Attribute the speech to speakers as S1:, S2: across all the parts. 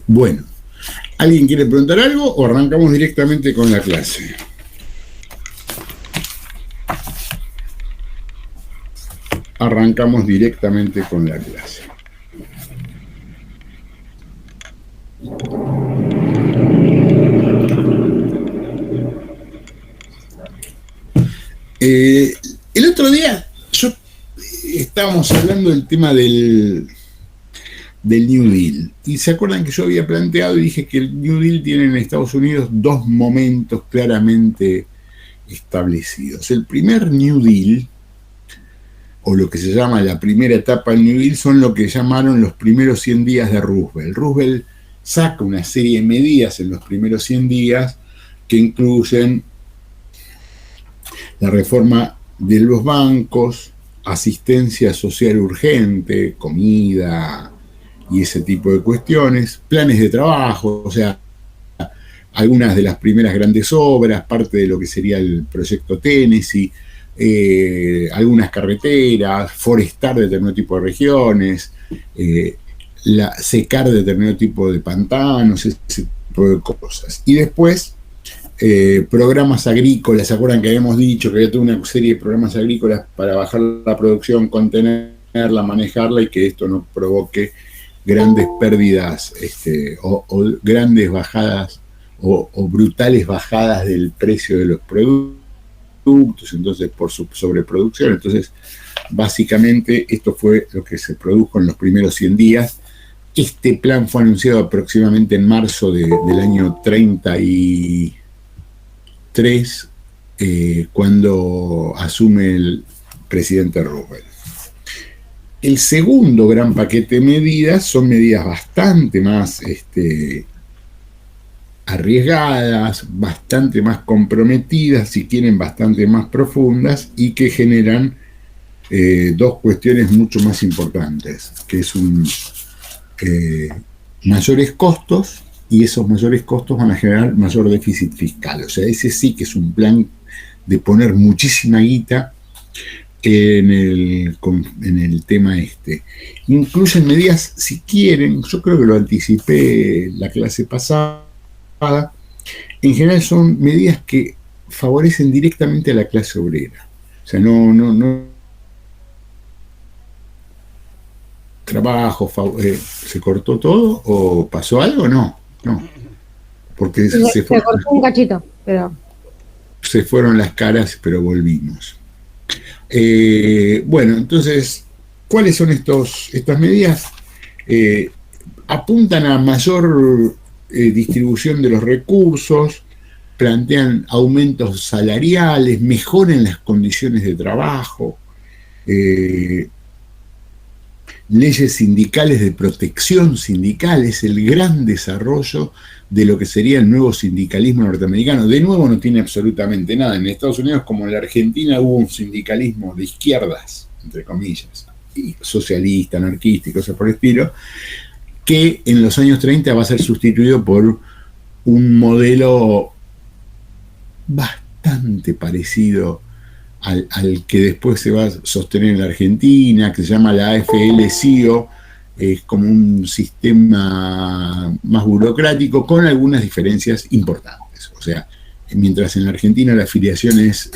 S1: Bueno, ¿alguien quiere preguntar algo o arrancamos directamente con la clase? Arrancamos directamente con la clase. El otro día estábamos hablando del tema del New Deal. Y se acuerdan que yo había planteado y dije que el New Deal tiene en Estados Unidos dos momentos claramente establecidos. El primer New Deal, o lo que se llama la primera etapa del New Deal, son lo que llamaron los primeros 100 días de Roosevelt. Roosevelt saca una serie de medidas en los primeros 100 días que incluyen la reforma de los bancos, asistencia social urgente, comida y ese tipo de cuestiones, planes de trabajo, o sea, algunas de las primeras grandes obras, parte de lo que sería el proyecto Tennessee, algunas carreteras, forestar determinado tipo de regiones, secar determinado tipo de pantanos, ese tipo de cosas. Y después, programas agrícolas, ¿se acuerdan que habíamos dicho que había toda una serie de programas agrícolas para bajar la producción, contenerla, manejarla y que esto no provoque grandes pérdidas o grandes bajadas o brutales bajadas del precio de los productos, entonces por su sobreproducción? Entonces, básicamente, esto fue lo que se produjo en los primeros 100 días. Este plan fue anunciado aproximadamente en marzo del año 33, cuando asume el presidente Roosevelt. El segundo gran paquete de medidas son medidas bastante más arriesgadas, bastante más comprometidas, si quieren bastante más profundas, y que generan dos cuestiones mucho más importantes, que es mayores costos, y esos mayores costos van a generar mayor déficit fiscal. O sea, ese sí que es un plan de poner muchísima guita en el tema este. Incluyen medidas, si quieren, yo creo que lo anticipé la clase pasada, en general son medidas que favorecen directamente a la clase obrera. O sea, no trabajo, ¿se cortó todo o pasó algo? No, porque
S2: se cortó un cachito, pero
S1: se fueron las caras, pero volvimos. Bueno, entonces, ¿cuáles son estas medidas? Apuntan a mayor distribución de los recursos, plantean aumentos salariales, mejoran las condiciones de trabajo, leyes sindicales de protección sindical, es el gran desarrollo de lo que sería el nuevo sindicalismo norteamericano. De nuevo, no tiene absolutamente nada. En Estados Unidos, como en la Argentina, hubo un sindicalismo de izquierdas, entre comillas, y socialista, anarquista y cosas por el estilo, que en los años 30 va a ser sustituido por un modelo bastante parecido al que después se va a sostener en la Argentina, que se llama la AFL-CIO. Es como un sistema más burocrático con algunas diferencias importantes. O sea, mientras en la Argentina la afiliación es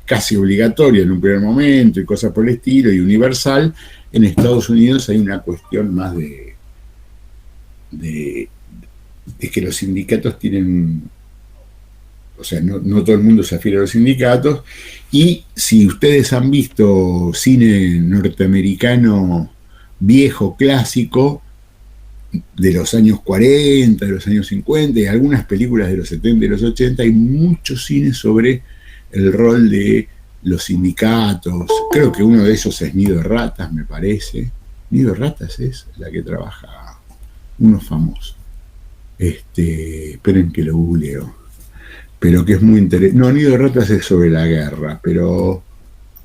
S1: casi obligatoria en un primer momento y cosas por el estilo y universal, en Estados Unidos hay una cuestión más de que los sindicatos tienen, o sea, no todo el mundo se afilia a los sindicatos, y si ustedes han visto cine norteamericano viejo, clásico, de los años 40, de los años 50, y algunas películas de los 70 y los 80, hay mucho cine sobre el rol de los sindicatos. Creo que uno de esos es Nido de Ratas, me parece. Nido de Ratas es la que trabaja uno famoso. Esperen que lo googleo. Pero que es muy interesante. No, Nido de Ratas es sobre la guerra, pero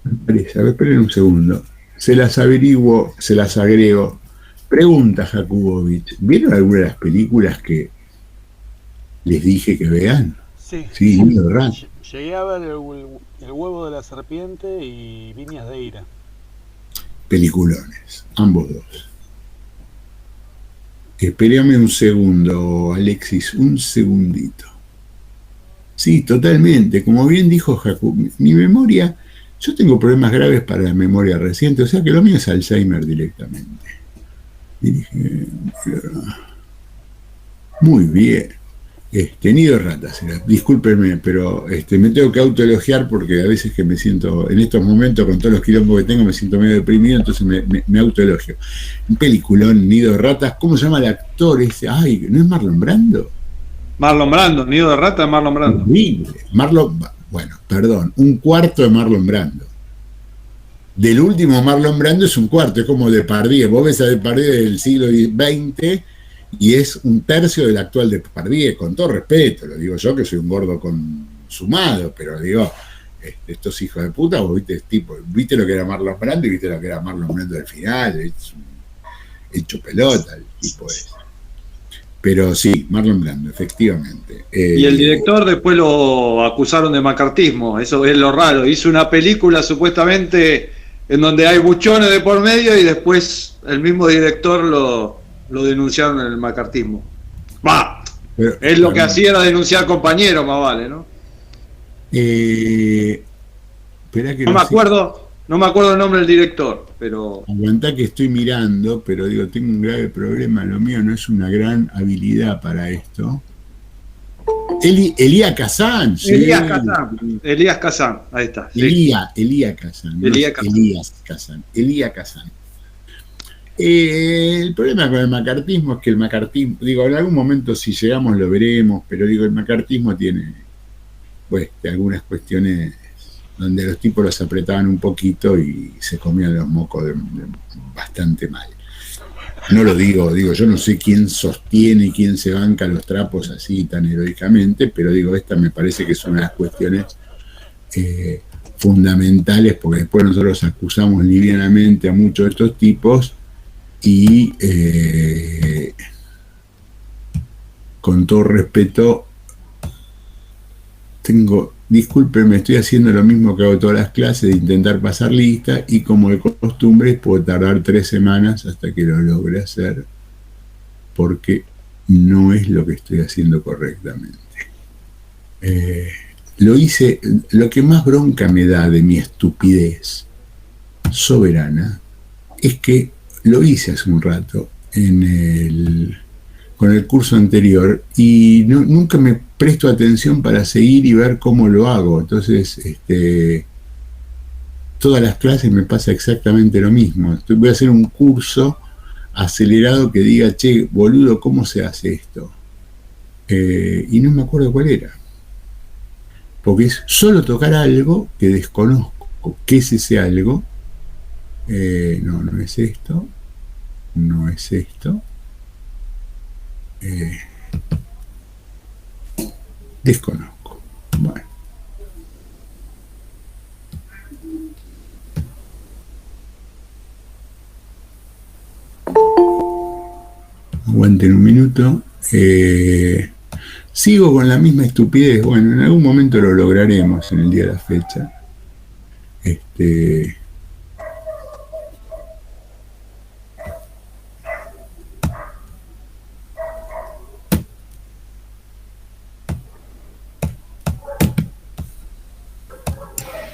S1: me parece. A ver, esperen un segundo. Se las averiguo, se las agrego. Pregunta Jakubowicz, ¿vieron alguna de las películas que les dije que vean? Sí, Nido de Ratas.
S3: Llegué a ver el huevo de la serpiente y Viñas de Ira.
S1: Peliculones, ambos dos. Espérame un segundo, Alexis, un segundito. Sí, totalmente. Como bien dijo Jacob, mi memoria, yo tengo problemas graves para la memoria reciente, o sea que lo mío es Alzheimer directamente. Y dije, muy bien. Nido de ratas, discúlpenme, pero me tengo que autoelogiar porque a veces que me siento, en estos momentos con todos los quilombos que tengo, me siento medio deprimido, entonces me autoelogio. Un peliculón, Nido de ratas, ¿cómo se llama el actor ese? Ay, ¿no es Marlon Brando?
S3: Marlon Brando, Nido de ratas, Marlon Brando.
S1: Horrible. Bueno, perdón, un cuarto de Marlon Brando. Del último Marlon Brando es un cuarto, es como Depardieu. Vos ves a Depardieu del siglo XX y es un tercio del actual Depardieu, con todo respeto, lo digo yo que soy un gordo consumado, pero digo, estos hijos de puta, vos viste lo que era Marlon Brando y viste lo que era Marlon Brando al final, es hecho pelota el tipo ese. Pero sí, Marlon Brando, efectivamente.
S3: Y el director después lo acusaron de macartismo, eso es lo raro. Hizo una película supuestamente en donde hay buchones de por medio y después el mismo director lo denunciaron en el macartismo. Es lo que hacía era denunciar compañeros, más vale, ¿no?
S1: Espera que
S3: no me acuerdo el nombre del director, pero...
S1: Aguantá que estoy mirando, pero digo, tengo un grave problema, lo mío no es una gran habilidad para esto. Elías Kazan. Sí.
S3: Elías Kazan, ahí está. Sí.
S1: Elías Kazan. El problema con el macartismo es que el macartismo, digo, en algún momento si llegamos lo veremos, pero digo, el macartismo tiene, pues, algunas cuestiones donde los tipos los apretaban un poquito y se comían los mocos bastante mal. No lo digo, yo no sé quién sostiene y quién se banca los trapos así tan heroicamente, pero digo, esta me parece que es una de las cuestiones fundamentales, porque después nosotros acusamos livianamente a muchos de estos tipos y con todo respeto discúlpenme, estoy haciendo lo mismo que hago todas las clases, de intentar pasar lista, y como de costumbre puedo tardar 3 semanas hasta que lo logre hacer, porque no es lo que estoy haciendo correctamente. Lo que más bronca me da de mi estupidez soberana es que lo hice hace un rato con el curso anterior y nunca me presto atención para seguir y ver cómo lo hago. Entonces, todas las clases me pasa exactamente lo mismo. Voy a hacer un curso acelerado que diga, che, boludo, ¿cómo se hace esto? Y no me acuerdo cuál era. Porque es solo tocar algo que desconozco. ¿Qué es ese algo? No es esto. No es esto. Desconozco. Bueno. Aguanten un minuto. Sigo con la misma estupidez. Bueno, en algún momento lo lograremos en el día de la fecha.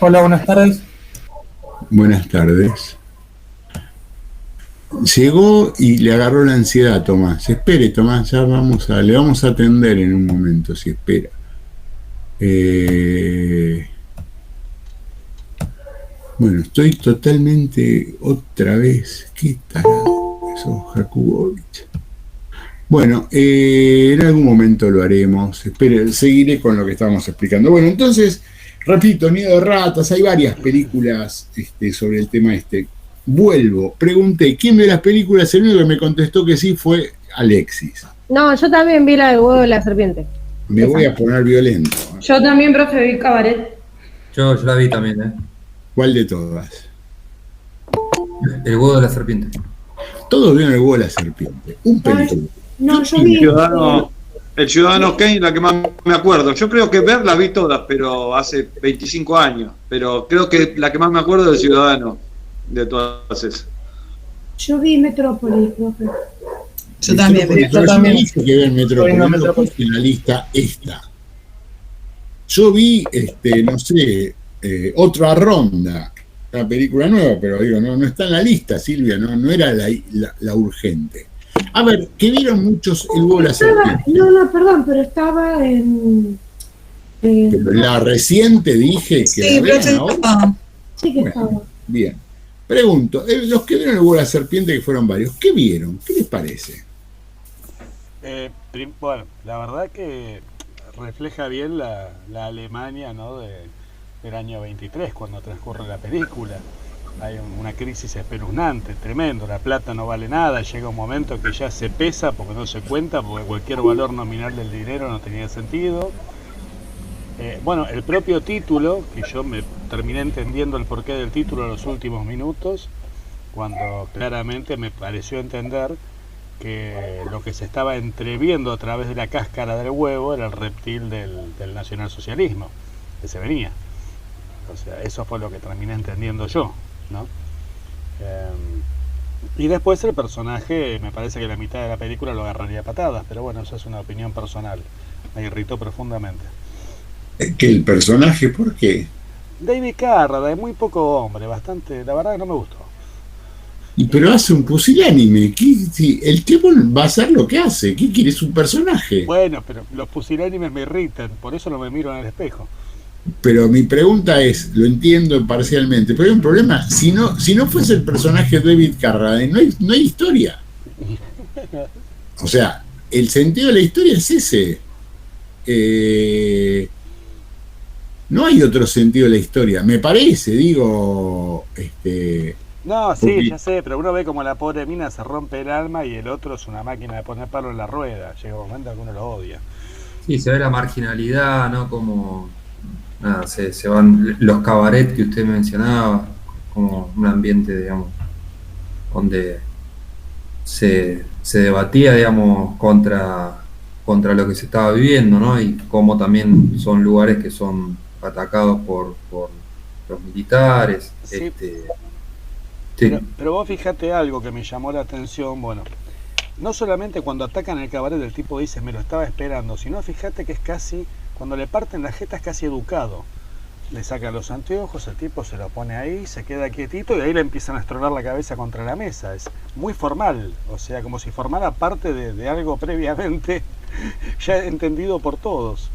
S4: Hola, buenas tardes.
S1: Buenas tardes. Llegó y le agarró la ansiedad a Tomás. Espere, Tomás, ya le vamos a atender en un momento, si espera. Bueno, estoy totalmente otra vez. ¿Qué tarado eso, Jakubowicz? Bueno, en algún momento lo haremos. Espere, seguiré con lo que estábamos explicando. Bueno, entonces, repito, Nido de ratas, hay varias películas sobre el tema este. Vuelvo, pregunté, ¿quién ve las películas? El único que me contestó que sí fue Alexis.
S2: No, yo también vi la del huevo de la serpiente.
S1: Me voy a poner violento.
S5: Yo también, profe, vi Cabaret.
S6: Yo la vi también,
S1: ¿Cuál de todas?
S6: El huevo de la serpiente.
S1: Todos vieron el huevo de la serpiente. Un película.
S5: No, yo vi...
S3: El Ciudadano Kane, la que más me acuerdo. Yo creo que las vi todas, pero hace 25 años. Pero creo que la que más me acuerdo es el Ciudadano. de todas esas.
S5: Yo vi Metrópolis, profe.
S7: Yo también.
S1: Yo también hice que ver Metrópolis, en la lista esta. Yo vi, no sé, Otra Ronda, una película nueva, pero digo, no está en la lista, Silvia, no era la urgente. A ver, que vieron muchos el huevo de la serpiente.
S5: No, perdón, pero estaba en
S1: Pero la reciente dije que
S7: Sí,
S1: la vean
S7: pero
S1: ahora.
S5: sí que
S1: Bueno,
S5: estaba.
S1: bien. Pregunto, los que vieron el huevo de la serpiente, que fueron varios, ¿qué vieron? ¿Qué les parece?
S8: Bueno, la verdad que refleja bien la Alemania, ¿no? del año 23, cuando transcurre la película. Hay una crisis espeluznante, tremendo, la plata no vale nada, llega un momento que ya se pesa porque no se cuenta, porque cualquier valor nominal del dinero no tenía sentido. Bueno, el propio título, que yo me terminé entendiendo el porqué del título en los últimos minutos, cuando claramente me pareció entender que lo que se estaba entreviendo a través de la cáscara del huevo era el reptil del nacionalsocialismo que se venía. O sea, eso fue lo que terminé entendiendo yo, ¿no? Y después el personaje, me parece que la mitad de la película lo agarraría a patadas, pero bueno, eso es una opinión personal. Me irritó profundamente.
S1: ¿Que el personaje por qué?
S8: David Carradine, muy poco hombre, bastante, la verdad que no me gustó.
S1: Pero hace un pusilánime. El tipo va a hacer lo que hace. ¿Qué quiere? Es un personaje.
S8: Bueno, pero los pusilánimes me irritan, por eso no me miro en el espejo.
S1: Pero mi pregunta es, lo entiendo parcialmente, pero hay un problema. Si no fuese el personaje de David Carradine, no hay historia. O sea, el sentido de la historia es ese. No hay otro sentido de la historia. Me parece, digo...
S8: No, sí,
S1: porque...
S8: ya sé, pero uno ve como la pobre mina se rompe el alma y el otro es una máquina de poner palo en la rueda. Llega un momento que uno lo odia.
S6: Sí, se ve la marginalidad, ¿no? Como nada, se van los cabarets que usted mencionaba, como un ambiente, digamos, donde se debatía, digamos, contra lo que se estaba viviendo, ¿no? Y como también son lugares que son atacados por los militares.
S8: Sí.
S6: Sí.
S8: Pero vos fíjate algo que me llamó la atención, bueno, no solamente cuando atacan el cabaret el tipo dice me lo estaba esperando, sino fíjate que es casi, cuando le parten la jeta es casi educado. Le saca los anteojos, el tipo se lo pone ahí, se queda quietito y ahí le empiezan a estrolar la cabeza contra la mesa. Es muy formal, o sea, como si formara parte de algo previamente ya entendido por todos.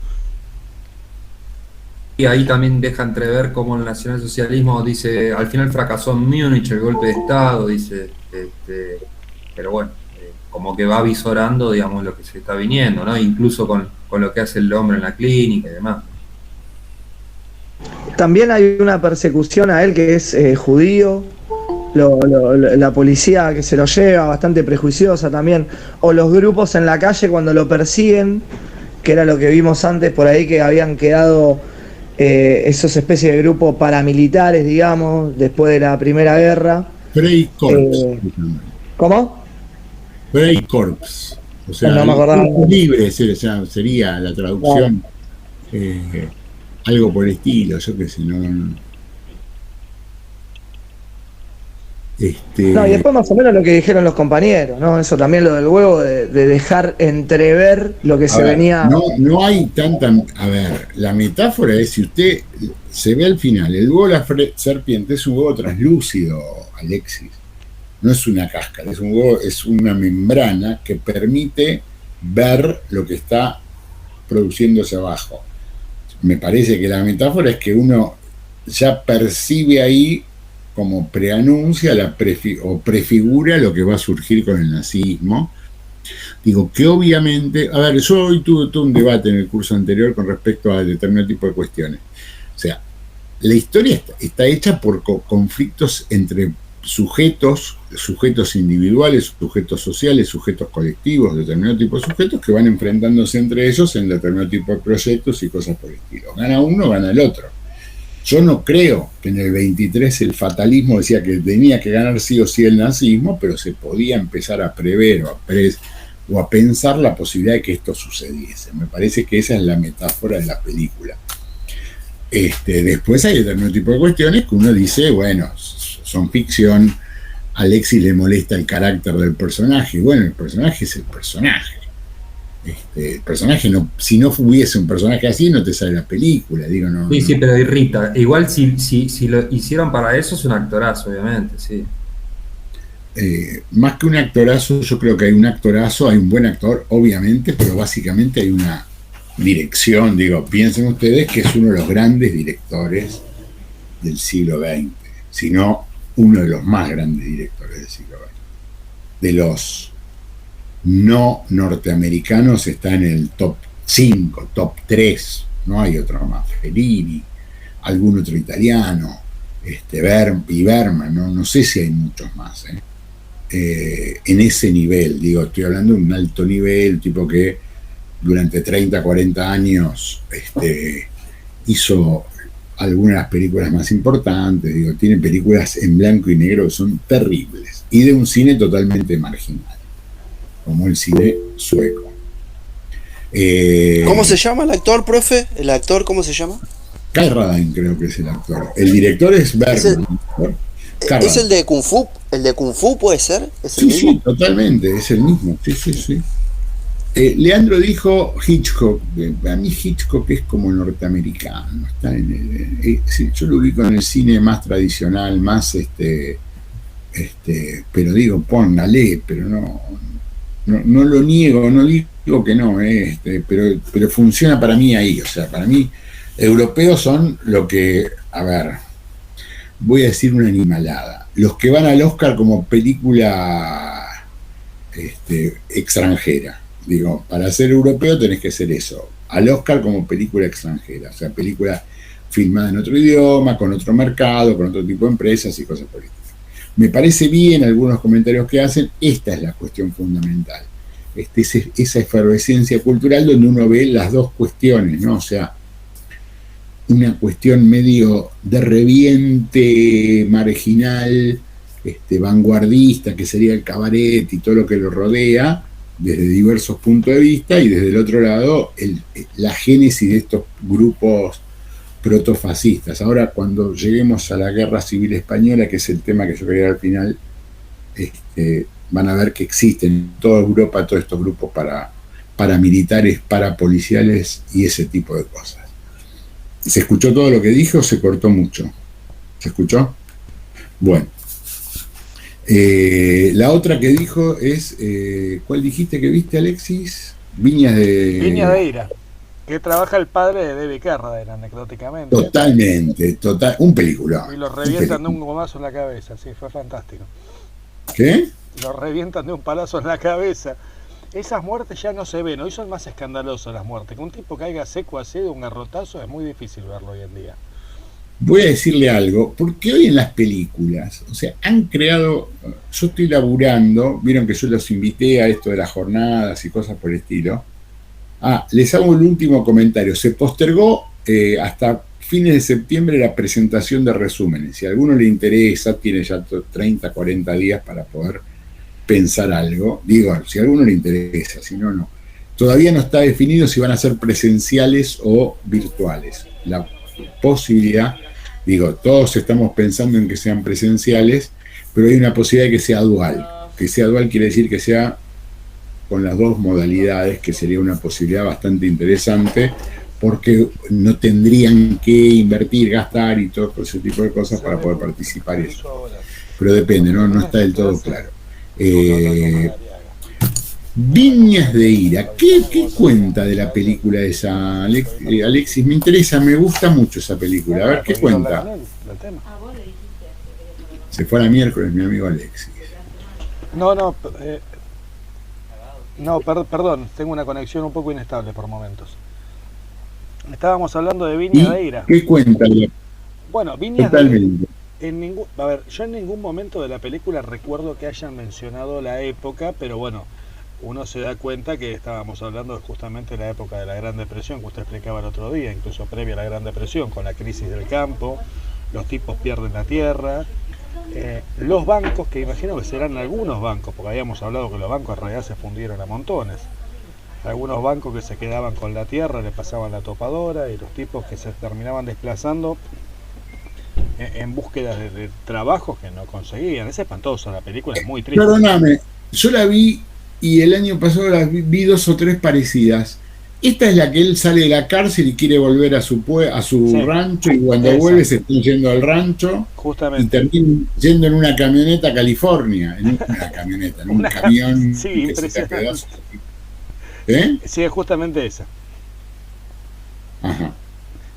S6: Y ahí también deja entrever cómo el nacionalsocialismo dice, al final fracasó en Múnich el golpe de Estado, dice, pero bueno, como que va visorando, digamos, lo que se está viniendo, ¿no? Incluso con lo que hace el hombre en la clínica y demás.
S9: También hay una persecución a él que es judío, la policía que se lo lleva, bastante prejuiciosa también, o los grupos en la calle cuando lo persiguen, que era lo que vimos antes por ahí, que habían quedado esos especies de grupos paramilitares, digamos, después de la Primera Guerra.
S1: Freikorps.
S9: ¿Cómo?
S1: Freikorps. O sea,
S9: no me acordaba.
S1: Libre sería la traducción. Algo por el estilo, yo qué sé, no.
S9: No, y después más o menos lo que dijeron los compañeros, ¿no? Eso también, lo del huevo, de dejar entrever lo que se venía.
S1: No hay tanta. A ver, la metáfora es, si usted se ve al final, el huevo de la serpiente es un huevo translúcido, Alexis. No es una cáscara, es un huevo, es una membrana que permite ver lo que está produciéndose abajo. Me parece que la metáfora es que uno ya percibe ahí, como preanuncia o prefigura lo que va a surgir con el nazismo. Digo que obviamente, a ver, yo hoy tuve todo un debate en el curso anterior con respecto a determinado tipo de cuestiones. O sea, la historia está hecha por conflictos entre sujetos individuales, sujetos sociales, sujetos colectivos, determinado tipo de sujetos que van enfrentándose entre ellos en determinado tipo de proyectos y cosas por el estilo. Gana uno, gana el otro. Yo no creo que en el 23 el fatalismo decía que tenía que ganar sí o sí el nazismo, pero se podía empezar a prever o a pensar la posibilidad de que esto sucediese. Me parece que esa es la metáfora de la película. Después hay determinado tipo de cuestiones que uno dice, bueno, son ficción. A Alexis le molesta el carácter del personaje. Bueno, el personaje es el personaje. El personaje, no, si no hubiese un personaje así, no te sale la película, digo, no.
S6: Sí, sí, pero irrita. Igual si lo hicieron para eso, es un actorazo, obviamente, sí.
S1: Más que un actorazo, yo creo que hay un actorazo, hay un buen actor, obviamente, pero básicamente hay una dirección, digo, piensen ustedes que es uno de los grandes directores del siglo XX, si no uno de los más grandes directores del siglo XX. De los no norteamericanos está en el top 5, top 3, no hay otro más. Fellini, algún otro italiano, Berman, no sé si hay muchos más, en ese nivel, digo, estoy hablando de un alto nivel, tipo que durante 30, 40 años hizo algunas de las películas más importantes, digo, tiene películas en blanco y negro que son terribles, y de un cine totalmente marginal, como el cine sueco.
S7: ¿Cómo se llama el actor, profe? ¿El actor cómo se llama?
S1: Kyle Radine creo que es el actor. El director es Bergman.
S7: ¿Es el de Kung Fu? ¿El de Kung Fu puede ser? ¿Es el
S1: mismo? Sí, totalmente, es el mismo. Sí. Leandro dijo Hitchcock. A mí Hitchcock es como norteamericano. Está sí, yo lo ubico en el cine más tradicional, más pero digo, póngale, pero no lo niego, no digo que no, pero funciona para mí ahí. O sea, para mí, europeos son lo que, a ver, voy a decir una animalada, los que van al Oscar como película extranjera. Digo, para ser europeo tenés que ser eso, al Oscar como película extranjera, o sea, película filmada en otro idioma, con otro mercado, con otro tipo de empresas y cosas por el estilo. Me parece bien algunos comentarios que hacen, esta es la cuestión fundamental, esa efervescencia cultural donde uno ve las dos cuestiones, ¿no? O sea, una cuestión medio de reviente marginal, vanguardista, que sería el cabaret y todo lo que lo rodea, desde diversos puntos de vista, y desde el otro lado, la génesis de estos grupos protofascistas. Ahora, cuando lleguemos a la Guerra Civil Española, que es el tema que yo quería al final, van a ver que existen en toda Europa todos estos grupos paramilitares, parapoliciales y ese tipo de cosas. ¿Se escuchó todo lo que dije o se cortó mucho? ¿Se escuchó? Bueno. La otra que dijo es, ¿cuál dijiste que viste, Alexis? Viña de Ira,
S8: que trabaja el padre de Debbie Carradine, anecdóticamente.
S1: Totalmente, un película.
S8: Y lo revientan de un gomazo en la cabeza, sí, fue fantástico.
S1: ¿Qué?
S8: Lo revientan de un palazo en la cabeza. Esas muertes ya no se ven, hoy son más escandalosas las muertes. Que un tipo caiga seco así de un garrotazo es muy difícil verlo hoy en día.
S1: Voy a decirle algo, porque hoy en las películas, o sea, han creado, yo estoy laburando, vieron que yo los invité a esto de las jornadas y cosas por el estilo. Les hago el último comentario, se postergó hasta fines de septiembre la presentación de resúmenes, si a alguno le interesa, tiene ya 30, 40 días para poder pensar algo, digo, si a alguno le interesa, si no, no. Todavía no está definido si van a ser presenciales o virtuales. La posibilidad, digo, todos estamos pensando en que sean presenciales, pero hay una posibilidad de que sea dual. Que sea dual quiere decir que sea con las dos modalidades, que sería una posibilidad bastante interesante, porque no tendrían que invertir, gastar y todo ese tipo de cosas para poder participar y eso. Pero depende, no está del todo claro. Viñas de Ira, ¿qué cuenta de la película esa, Alexis? Me interesa, me gusta mucho esa película. A ver, ¿qué cuenta? Se fue a la miércoles mi amigo Alexis.
S8: Perdón, tengo una conexión un poco inestable por momentos. Estábamos hablando de Viñas de Ira.
S1: ¿Qué cuenta?
S8: Bueno, Viñas de Ira. Yo en ningún momento de la película recuerdo que hayan mencionado la época, pero bueno, uno se da cuenta que estábamos hablando justamente de la época de la Gran Depresión, que usted explicaba el otro día, incluso previa a la Gran Depresión, con la crisis del campo, los tipos pierden la tierra, los bancos, que imagino que serán algunos bancos, porque habíamos hablado que los bancos en realidad se fundieron a montones, algunos bancos que se quedaban con la tierra, le pasaban la topadora, y los tipos que se terminaban desplazando en búsqueda de trabajos que no conseguían. Es espantoso, la película es muy triste.
S1: Perdóname, yo la vi y el año pasado vi 2 o 3 parecidas. Esta es la que él sale de la cárcel y quiere volver a su
S8: Sí.
S1: rancho, y cuando
S8: Esa.
S1: vuelve se están yendo al rancho y
S8: Justamente.
S1: termina yendo en una camioneta a California, en una camioneta, en un
S8: Una-
S1: camión
S8: sí,
S1: que se está
S8: impresionante.
S1: ¿Eh?
S8: Sí, es justamente esa.
S1: Ajá.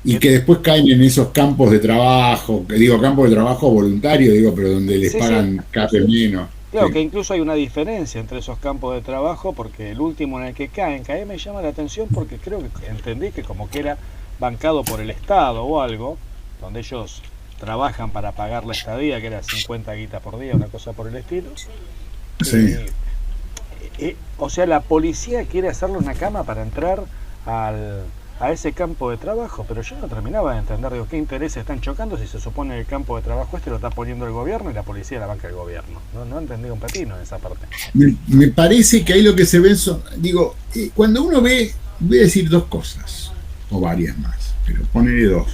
S1: Y que después caen en esos campos de trabajo, que digo campos de trabajo voluntario, pero donde les
S8: Sí,
S1: pagan cada vez menos.
S8: Claro,
S1: Sí.
S8: que incluso hay una diferencia entre esos campos de trabajo, porque el último en el que ahí me llama la atención porque creo que entendí que como que era bancado por el Estado o algo, donde ellos trabajan para pagar la estadía, que era 50 guitas por día, una cosa por el estilo.
S1: Sí.
S8: O sea, la policía quiere hacerle una cama para entrar a ese campo de trabajo, pero yo no terminaba de entender, digo, qué intereses están chocando si se supone que el campo de trabajo lo está poniendo el gobierno y la policía la banca del gobierno. No entendí un pepino en esa parte.
S1: Me parece que ahí lo que se ve son, cuando uno ve, voy a decir 2 cosas, o varias más, pero poneré 2.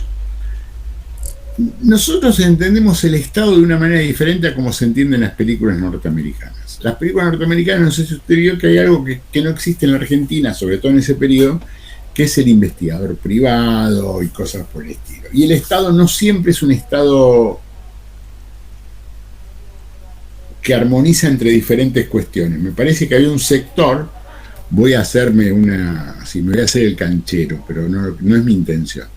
S1: Nosotros entendemos el Estado de una manera diferente a como se entienden las películas norteamericanas. Las películas norteamericanas, no sé si usted vio que hay algo que no existe en la Argentina, sobre todo en ese periodo, que es el investigador privado y cosas por el estilo. Y el Estado no siempre es un Estado que armoniza entre diferentes cuestiones. Me parece que hay un sector, voy a hacer el canchero, pero no es mi intención.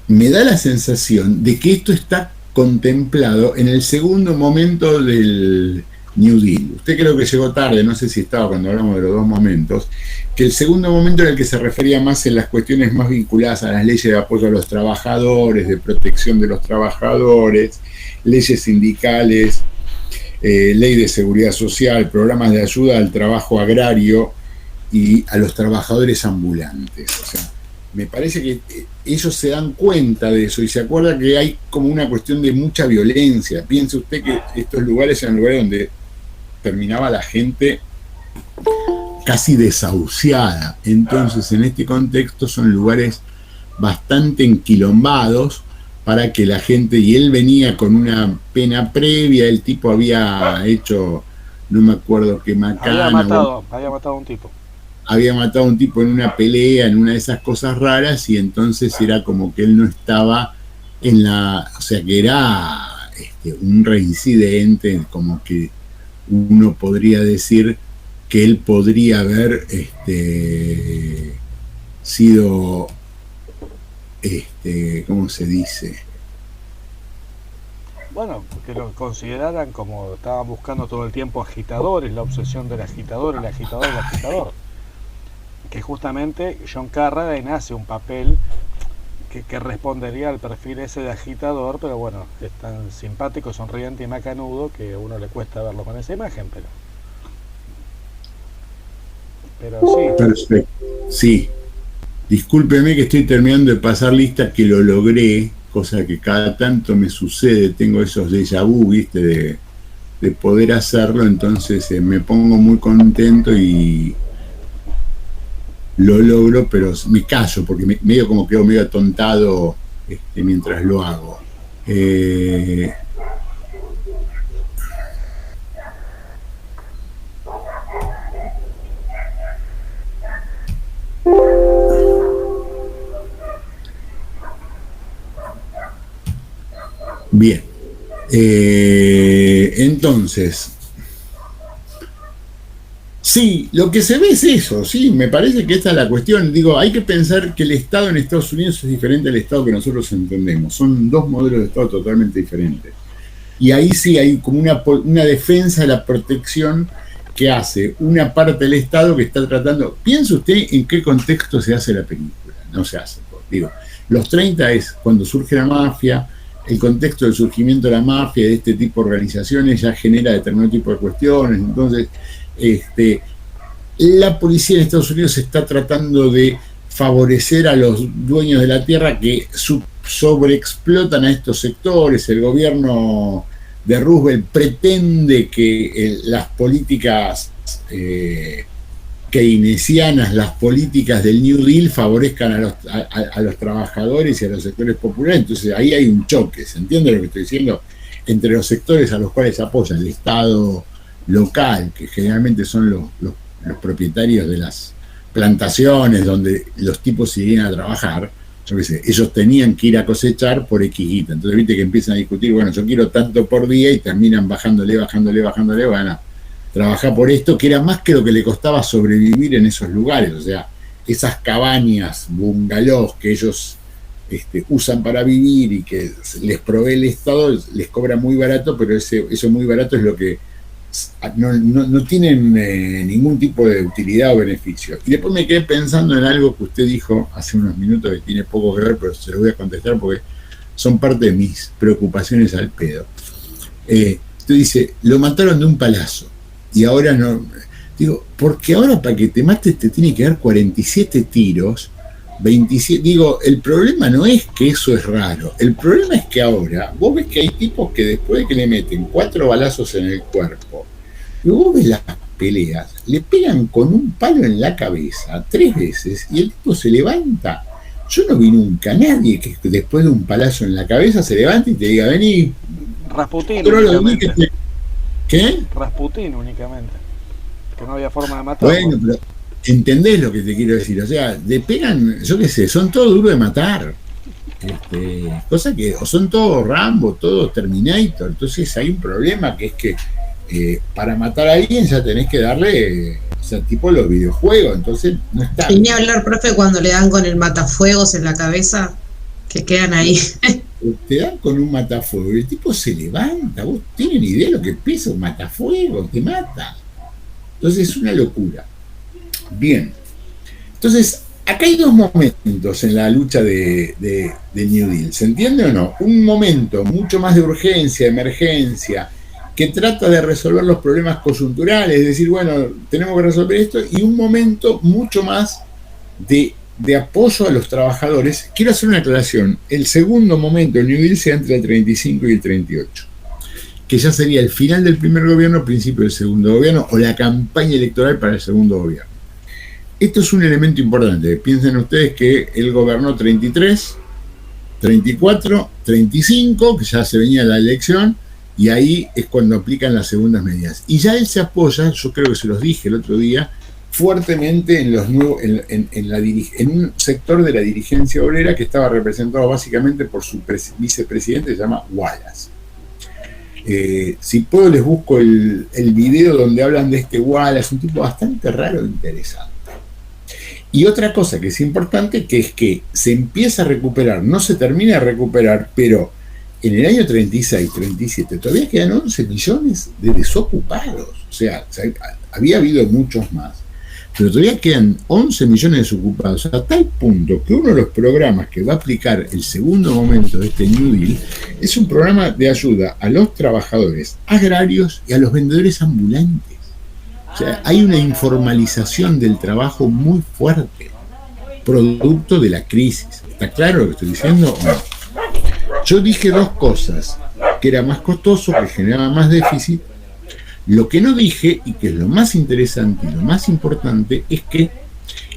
S1: Me da la sensación de que esto está contemplado en el segundo momento del New Deal. Usted creo que llegó tarde, no sé si estaba cuando hablamos de los 2 momentos, que el segundo momento era el que se refería más en las cuestiones más vinculadas a las leyes de apoyo a los trabajadores, de protección de los trabajadores, leyes sindicales, ley de seguridad social, programas de ayuda al trabajo agrario y a los trabajadores ambulantes. O sea, me parece que ellos se dan cuenta de eso y se acuerdan que hay como una cuestión de mucha violencia. Piense usted que estos lugares eran lugares donde terminaba la gente casi desahuciada. Entonces, en este contexto son lugares bastante enquilombados para que la gente, y él venía con una pena previa, el tipo había hecho, no me acuerdo qué macana,
S8: Había matado a un tipo.
S1: Había matado a un tipo en una pelea, en una de esas cosas raras, y entonces era como que él no estaba o sea, que era un reincidente, como que uno podría decir que él podría haber sido, ¿cómo se dice?
S8: Bueno, que lo consideraran como estaban buscando todo el tiempo agitadores, la obsesión del agitador, el agitador, el agitador. Que justamente John Carradine hace un papel que respondería al perfil ese de agitador, pero bueno, es tan simpático, sonriente y macanudo que a uno le cuesta verlo con esa imagen, pero sí.
S1: Perfecto, sí. Discúlpeme que estoy terminando de pasar lista, que lo logré, cosa que cada tanto me sucede, tengo esos déjà vu, ¿viste? De poder hacerlo, entonces me pongo muy contento y lo logro, pero me callo porque medio como quedo medio atontado mientras lo hago. Bien. Entonces, sí, lo que se ve es eso, sí, me parece que esta es la cuestión. Digo, hay que pensar que el Estado en Estados Unidos es diferente al Estado que nosotros entendemos. Son 2 modelos de Estado totalmente diferentes. Y ahí sí hay como una defensa de la protección que hace una parte del Estado que está tratando. Piense usted en qué contexto se hace la película. No se hace, digo. Los 30 es cuando surge la mafia. El contexto del surgimiento de la mafia, de este tipo de organizaciones, ya genera determinado tipo de cuestiones. Entonces, la policía de Estados Unidos está tratando de favorecer a los dueños de la tierra que sobreexplotan a estos sectores. El gobierno de Roosevelt pretende que las políticas keynesianas las políticas del New Deal favorezcan a los trabajadores y a los sectores populares. Entonces ahí hay un choque, ¿se entiende lo que estoy diciendo? Entre los sectores a los cuales apoya el Estado local, que generalmente son los propietarios de las plantaciones donde los tipos se iban a trabajar. Yo qué sé, ellos tenían que ir a cosechar por equijita. Entonces viste que empiezan a discutir, bueno, yo quiero tanto por día, y terminan bajándole, van a trabajar por esto, que era más que lo que le costaba sobrevivir en esos lugares. O sea, esas cabañas, bungalows que ellos usan para vivir y que les provee el Estado, les cobra muy barato, pero eso muy barato es lo que no tienen ningún tipo de utilidad o beneficio. Y después me quedé pensando en algo que usted dijo hace unos minutos, que tiene poco que ver, pero se lo voy a contestar porque son parte de mis preocupaciones al pedo. Usted dice, lo mataron de un palazo y ahora no. Digo, porque ahora para que te mates te tiene que dar 47 tiros, 27. Digo, el problema no es que eso es raro, el problema es que ahora vos ves que hay tipos que después de que le meten 4 balazos en el cuerpo, y vos ves las peleas, le pegan con un palo en la cabeza 3 veces y el tipo se levanta. Yo no vi nunca a nadie que después de un palazo en la cabeza se levante y te diga, vení.
S8: Rasputín únicamente.
S1: ¿Qué?
S8: Rasputín únicamente, que no había forma de matarlo.
S1: Bueno, pero ¿entendés lo que te quiero decir? O sea, le pegan, yo qué sé, son todos duros de matar. Cosa que, o son todos Rambo, todos Terminator. Entonces hay un problema que es que para matar a alguien ya tenés que darle, o sea, tipo los videojuegos. Entonces no está.
S10: Y ni hablar, profe, cuando le dan con el matafuegos en la cabeza, que quedan ahí.
S1: Te dan con un matafuego y el tipo se levanta. ¿Vos tienen idea de lo que pesa un matafuego? Te mata. Entonces es una locura. Bien, entonces acá hay 2 momentos en la lucha de New Deal, ¿se entiende o no? Un momento mucho más de urgencia, emergencia, que trata de resolver los problemas coyunturales, es decir, bueno, tenemos que resolver esto, y un momento mucho más de apoyo a los trabajadores. Quiero hacer una aclaración, el segundo momento del New Deal se da entre el 35 y el 38. Que ya sería el final del primer gobierno, principio del segundo gobierno, o la campaña electoral para el segundo gobierno. Esto es un elemento importante. Piensen ustedes que él gobernó 33, 34, 35, que ya se venía la elección, y ahí es cuando aplican las segundas medidas. Y ya él se apoya, yo creo que se los dije el otro día, fuertemente en los nuevos, en un sector de la dirigencia obrera que estaba representado básicamente por su vicepresidente, se llama Wallace. Si puedo les busco el video donde hablan de este Wallace, un tipo bastante raro e interesante. Y otra cosa que es importante, que es que se empieza a recuperar, no se termina de recuperar, pero en el año 36, 37, todavía quedan 11 millones de desocupados. O sea, había habido muchos más, pero todavía quedan 11 millones de desocupados, a tal punto que uno de los programas que va a aplicar el segundo momento de este New Deal es un programa de ayuda a los trabajadores agrarios y a los vendedores ambulantes. O sea, hay una informalización del trabajo muy fuerte, producto de la crisis. ¿Está claro lo que estoy diciendo? No. Yo dije 2 cosas, que era más costoso, que generaba más déficit. Lo que no dije, y que es lo más interesante y lo más importante, es que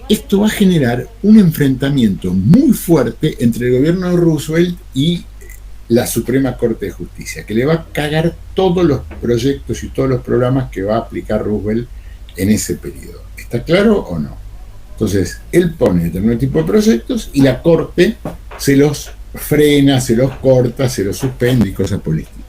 S1: esto va a generar un enfrentamiento muy fuerte entre el gobierno de Roosevelt y la Suprema Corte de Justicia, que le va a cagar todos los proyectos y todos los programas que va a aplicar Roosevelt en ese periodo. ¿Está claro o no? Entonces, él pone determinado tipo de proyectos y la Corte se los frena, se los corta, se los suspende y cosas por el estilo.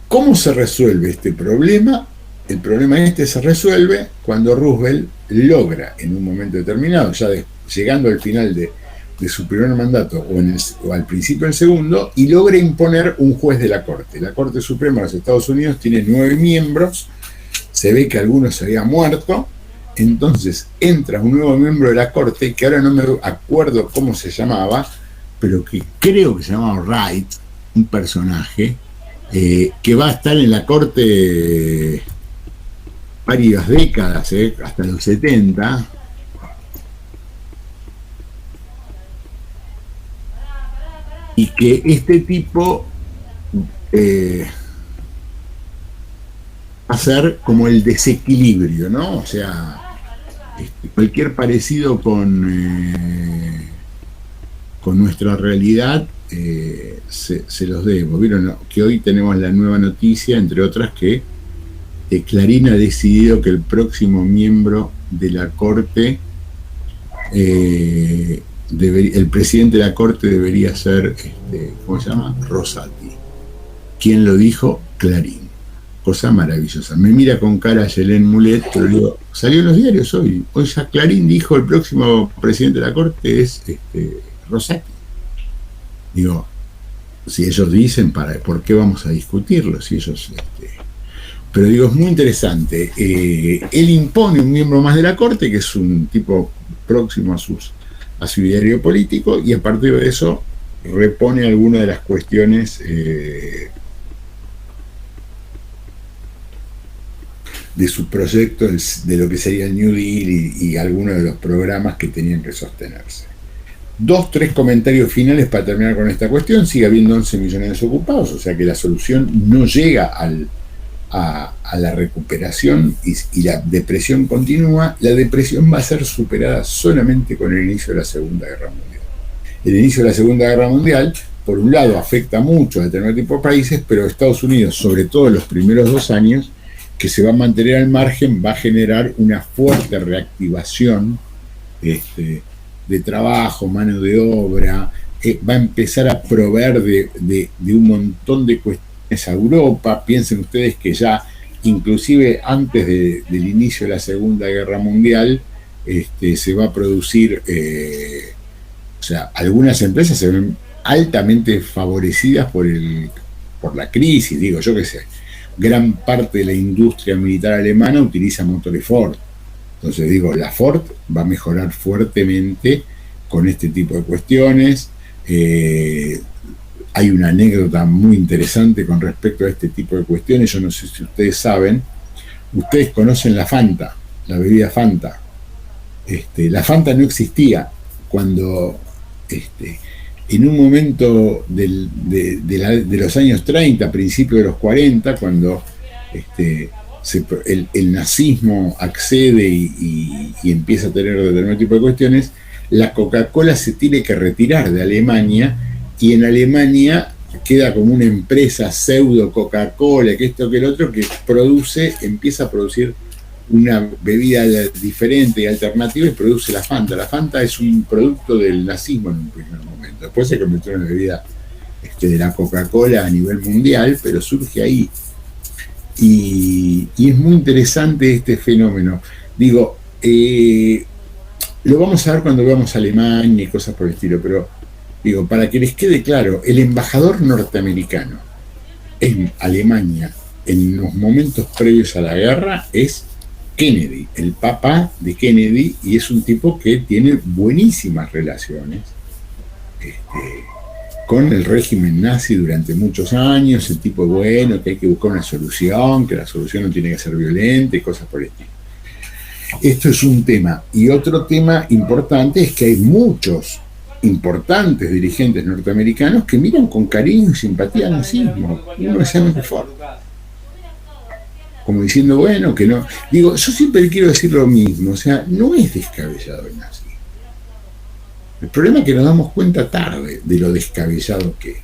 S1: ¿Cómo se resuelve este problema? El problema se resuelve cuando Roosevelt logra en un momento determinado, ya llegando al final de su primer mandato o al principio del segundo, y logra imponer un juez de la Corte. La Corte Suprema de los Estados Unidos tiene 9 miembros, se ve que algunos se habían muerto, entonces entra un nuevo miembro de la Corte, que ahora no me acuerdo cómo se llamaba, pero que creo que se llamaba Wright, un personaje, que va a estar en la Corte varias décadas, hasta los 70, y que este tipo va ser como el desequilibrio, ¿no? O sea, cualquier parecido con nuestra realidad se los debo. Vieron que hoy tenemos la nueva noticia, entre otras, que Clarín ha decidido que el próximo miembro de la Corte, el presidente de la Corte debería ser, ¿cómo se llama? Rosati. ¿Quién lo dijo? Clarín. Cosa maravillosa. Me mira con cara Yelén Mulet, pero digo, salió en los diarios hoy. Hoy ya Clarín dijo el próximo presidente de la Corte es Rosati. Digo, si ellos dicen, ¿por qué vamos a discutirlo? Si ellos, pero digo, es muy interesante. Él impone un miembro más de la Corte, que es un tipo próximo a su diario político, y a partir de eso repone algunas de las cuestiones de su proyecto, de lo que sería el New Deal y algunos de los programas que tenían que sostenerse. 2-3 comentarios finales para terminar con esta cuestión. Sigue habiendo 11 millones de desocupados, o sea que la solución no llega a la recuperación y la depresión continúa. La depresión va a ser superada solamente con el inicio de la Segunda Guerra Mundial. El inicio de la Segunda Guerra Mundial, por un lado, afecta mucho a determinados tipos de países, pero Estados Unidos, sobre todo en los primeros 2 años, que se va a mantener al margen, va a generar una fuerte reactivación de trabajo, mano de obra, va a empezar a proveer de un montón de cuestiones a Europa. Piensen ustedes que ya, inclusive antes del inicio de la Segunda Guerra Mundial, se va a producir, o sea, algunas empresas se ven altamente favorecidas por la crisis, digo, yo qué sé. Gran parte de la industria militar alemana utiliza motores Ford. Entonces digo, la Ford va a mejorar fuertemente con este tipo de cuestiones. Hay una anécdota muy interesante con respecto a este tipo de cuestiones. Yo no sé si ustedes saben, ustedes conocen la Fanta, la bebida Fanta. La Fanta no existía cuando en un momento de los años 30, principios de los 40, cuando el nazismo accede y empieza a tener determinado tipo de cuestiones, la Coca-Cola se tiene que retirar de Alemania, y en Alemania queda como una empresa pseudo Coca-Cola, que esto que el otro, que empieza a producir una bebida diferente y alternativa, y produce la Fanta. La Fanta es un producto del nazismo en un primer momento. Después se convirtió en una bebida de la Coca-Cola a nivel mundial, pero surge ahí. Y es muy interesante este fenómeno. Digo, lo vamos a ver cuando veamos Alemania y cosas por el estilo, pero digo, para que les quede claro, el embajador norteamericano en Alemania en los momentos previos a la guerra es Kennedy, el papá de Kennedy, y es un tipo que tiene buenísimas relaciones con el régimen nazi durante muchos años. El tipo bueno, que hay que buscar una solución, que la solución no tiene que ser violenta y cosas por el estilo. Esto es un tema. Y otro tema importante es que hay muchos importantes dirigentes norteamericanos que miran con cariño y simpatía al nazismo. Uno es Henry Ford, como diciendo, bueno, que no. Digo, yo siempre quiero decir lo mismo, o sea, no es descabellado el nazismo. El problema es que nos damos cuenta tarde de lo descabellado que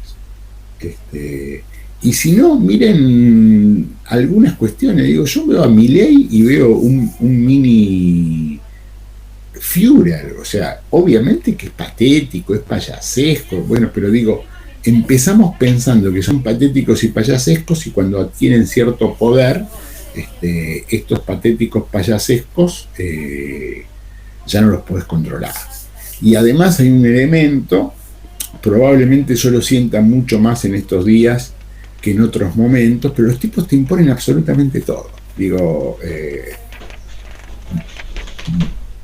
S1: es. Y si no, miren algunas cuestiones. Digo, yo veo a Milei y veo un mini Führer, o sea, obviamente que es patético, es payasesco, bueno, pero digo, empezamos pensando que son patéticos y payasescos, y cuando adquieren cierto poder, estos patéticos payasescos ya no los podés controlar. Y además hay un elemento, probablemente yo lo sienta mucho más en estos días que en otros momentos, pero los tipos te imponen absolutamente todo. Digo,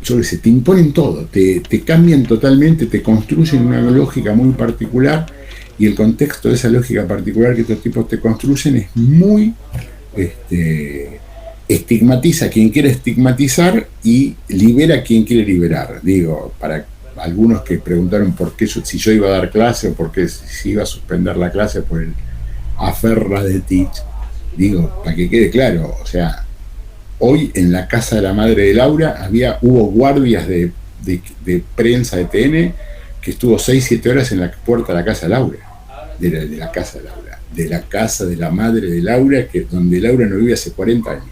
S1: yo qué sé, te imponen todo, te cambian totalmente, te construyen una lógica muy particular, y el contexto de esa lógica particular que estos tipos te construyen es muy estigmatiza a quien quiere estigmatizar y libera a quien quiere liberar. Digo, para algunos que preguntaron por qué si yo iba a dar clase o por qué si iba a suspender la clase por el aferra de Teach, Digo, para que quede claro, o sea, hoy en la casa de la madre de Laura hubo guardias de prensa de TN que estuvo 6-7 horas en la puerta de la casa de Laura, de la casa de Laura, de la casa de la madre de Laura, donde Laura no vive hace 40 años,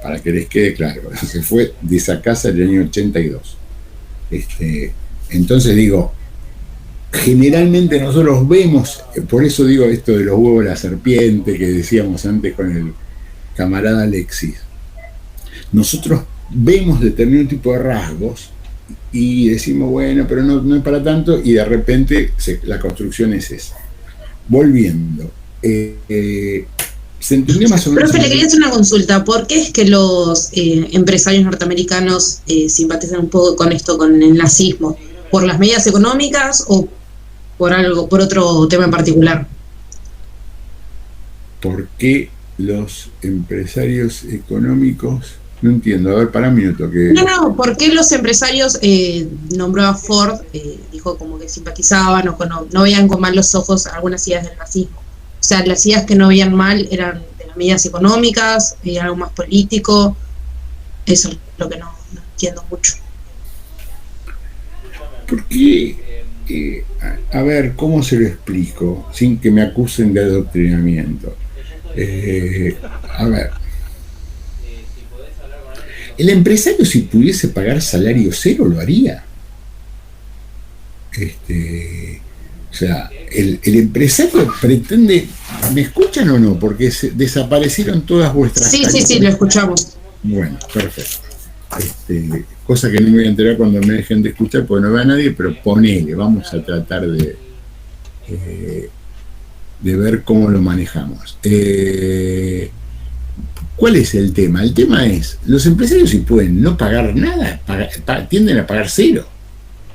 S1: para que les quede claro, se fue de esa casa en el año 82. Entonces digo, generalmente nosotros vemos, por eso digo esto de los huevos de la serpiente que decíamos antes con el camarada Alexis, nosotros vemos determinado tipo de rasgos y decimos, bueno, pero no es para tanto, y de repente la construcción es esa. Volviendo, ¿se entendió más o menos?
S10: Profe, le quería hacer una consulta. ¿Por qué es que los empresarios norteamericanos simpatizan un poco con esto, con el nazismo? ¿Por las medidas económicas o por otro tema en particular?
S1: ¿Por qué los empresarios económicos? No entiendo, a ver, para un minuto.
S10: No, ¿por qué los empresarios, nombró a Ford, dijo como que simpatizaban o no veían con malos ojos algunas ideas del nazismo? O sea, las ideas que no veían mal eran de las medidas económicas, algo más político. Eso es lo que no entiendo mucho.
S1: Porque, a ver, ¿cómo se lo explico? Sin que me acusen de adoctrinamiento. A ver, el empresario, si pudiese pagar salario cero, lo haría. O sea, el empresario pretende... ¿Me escuchan o no? Porque desaparecieron todas vuestras...
S10: Sí, lo escuchamos.
S1: Bueno, perfecto. Cosa que no me voy a enterar cuando me dejen de escuchar porque no veo a nadie, pero ponele, vamos a tratar de ver cómo lo manejamos. ¿Cuál es el tema? El tema es, los empresarios, si pueden no pagar nada, tienden a pagar cero.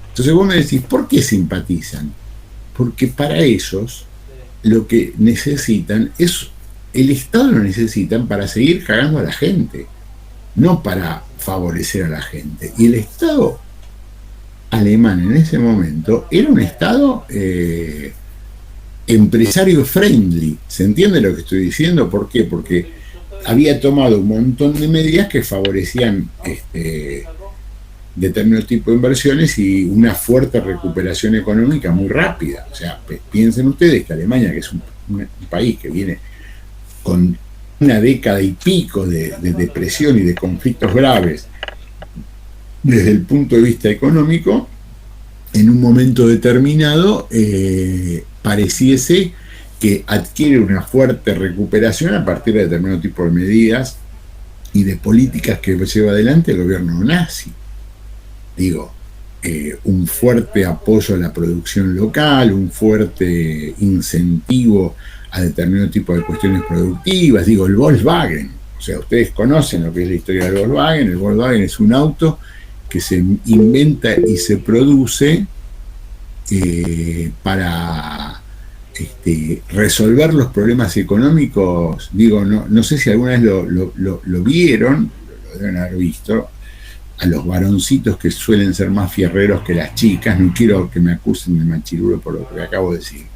S1: Entonces vos me decís, ¿por qué simpatizan? Porque para ellos lo que necesitan es, el Estado lo necesitan para seguir cagando a la gente, no para favorecer a la gente. Y el Estado alemán en ese momento era un Estado empresario friendly. ¿Se entiende lo que estoy diciendo? ¿Por qué? Porque había tomado un montón de medidas que favorecían determinado tipo de inversiones y una fuerte recuperación económica muy rápida. O sea, piensen ustedes que Alemania, que es un país que viene con una década y pico de depresión y de conflictos graves desde el punto de vista económico, en un momento determinado pareciese que adquiere una fuerte recuperación a partir de determinado tipo de medidas y de políticas que lleva adelante el gobierno nazi. Digo, un fuerte apoyo a la producción local, un fuerte incentivo a determinado tipo de cuestiones productivas. Digo, el Volkswagen, o sea, ustedes conocen lo que es la historia del Volkswagen. El Volkswagen es un auto que se inventa y se produce para resolver los problemas económicos. Digo, no sé si alguna vez lo vieron, lo deben haber visto, a los varoncitos que suelen ser más fierreros que las chicas. No quiero que me acusen de machirulo por lo que acabo de decir.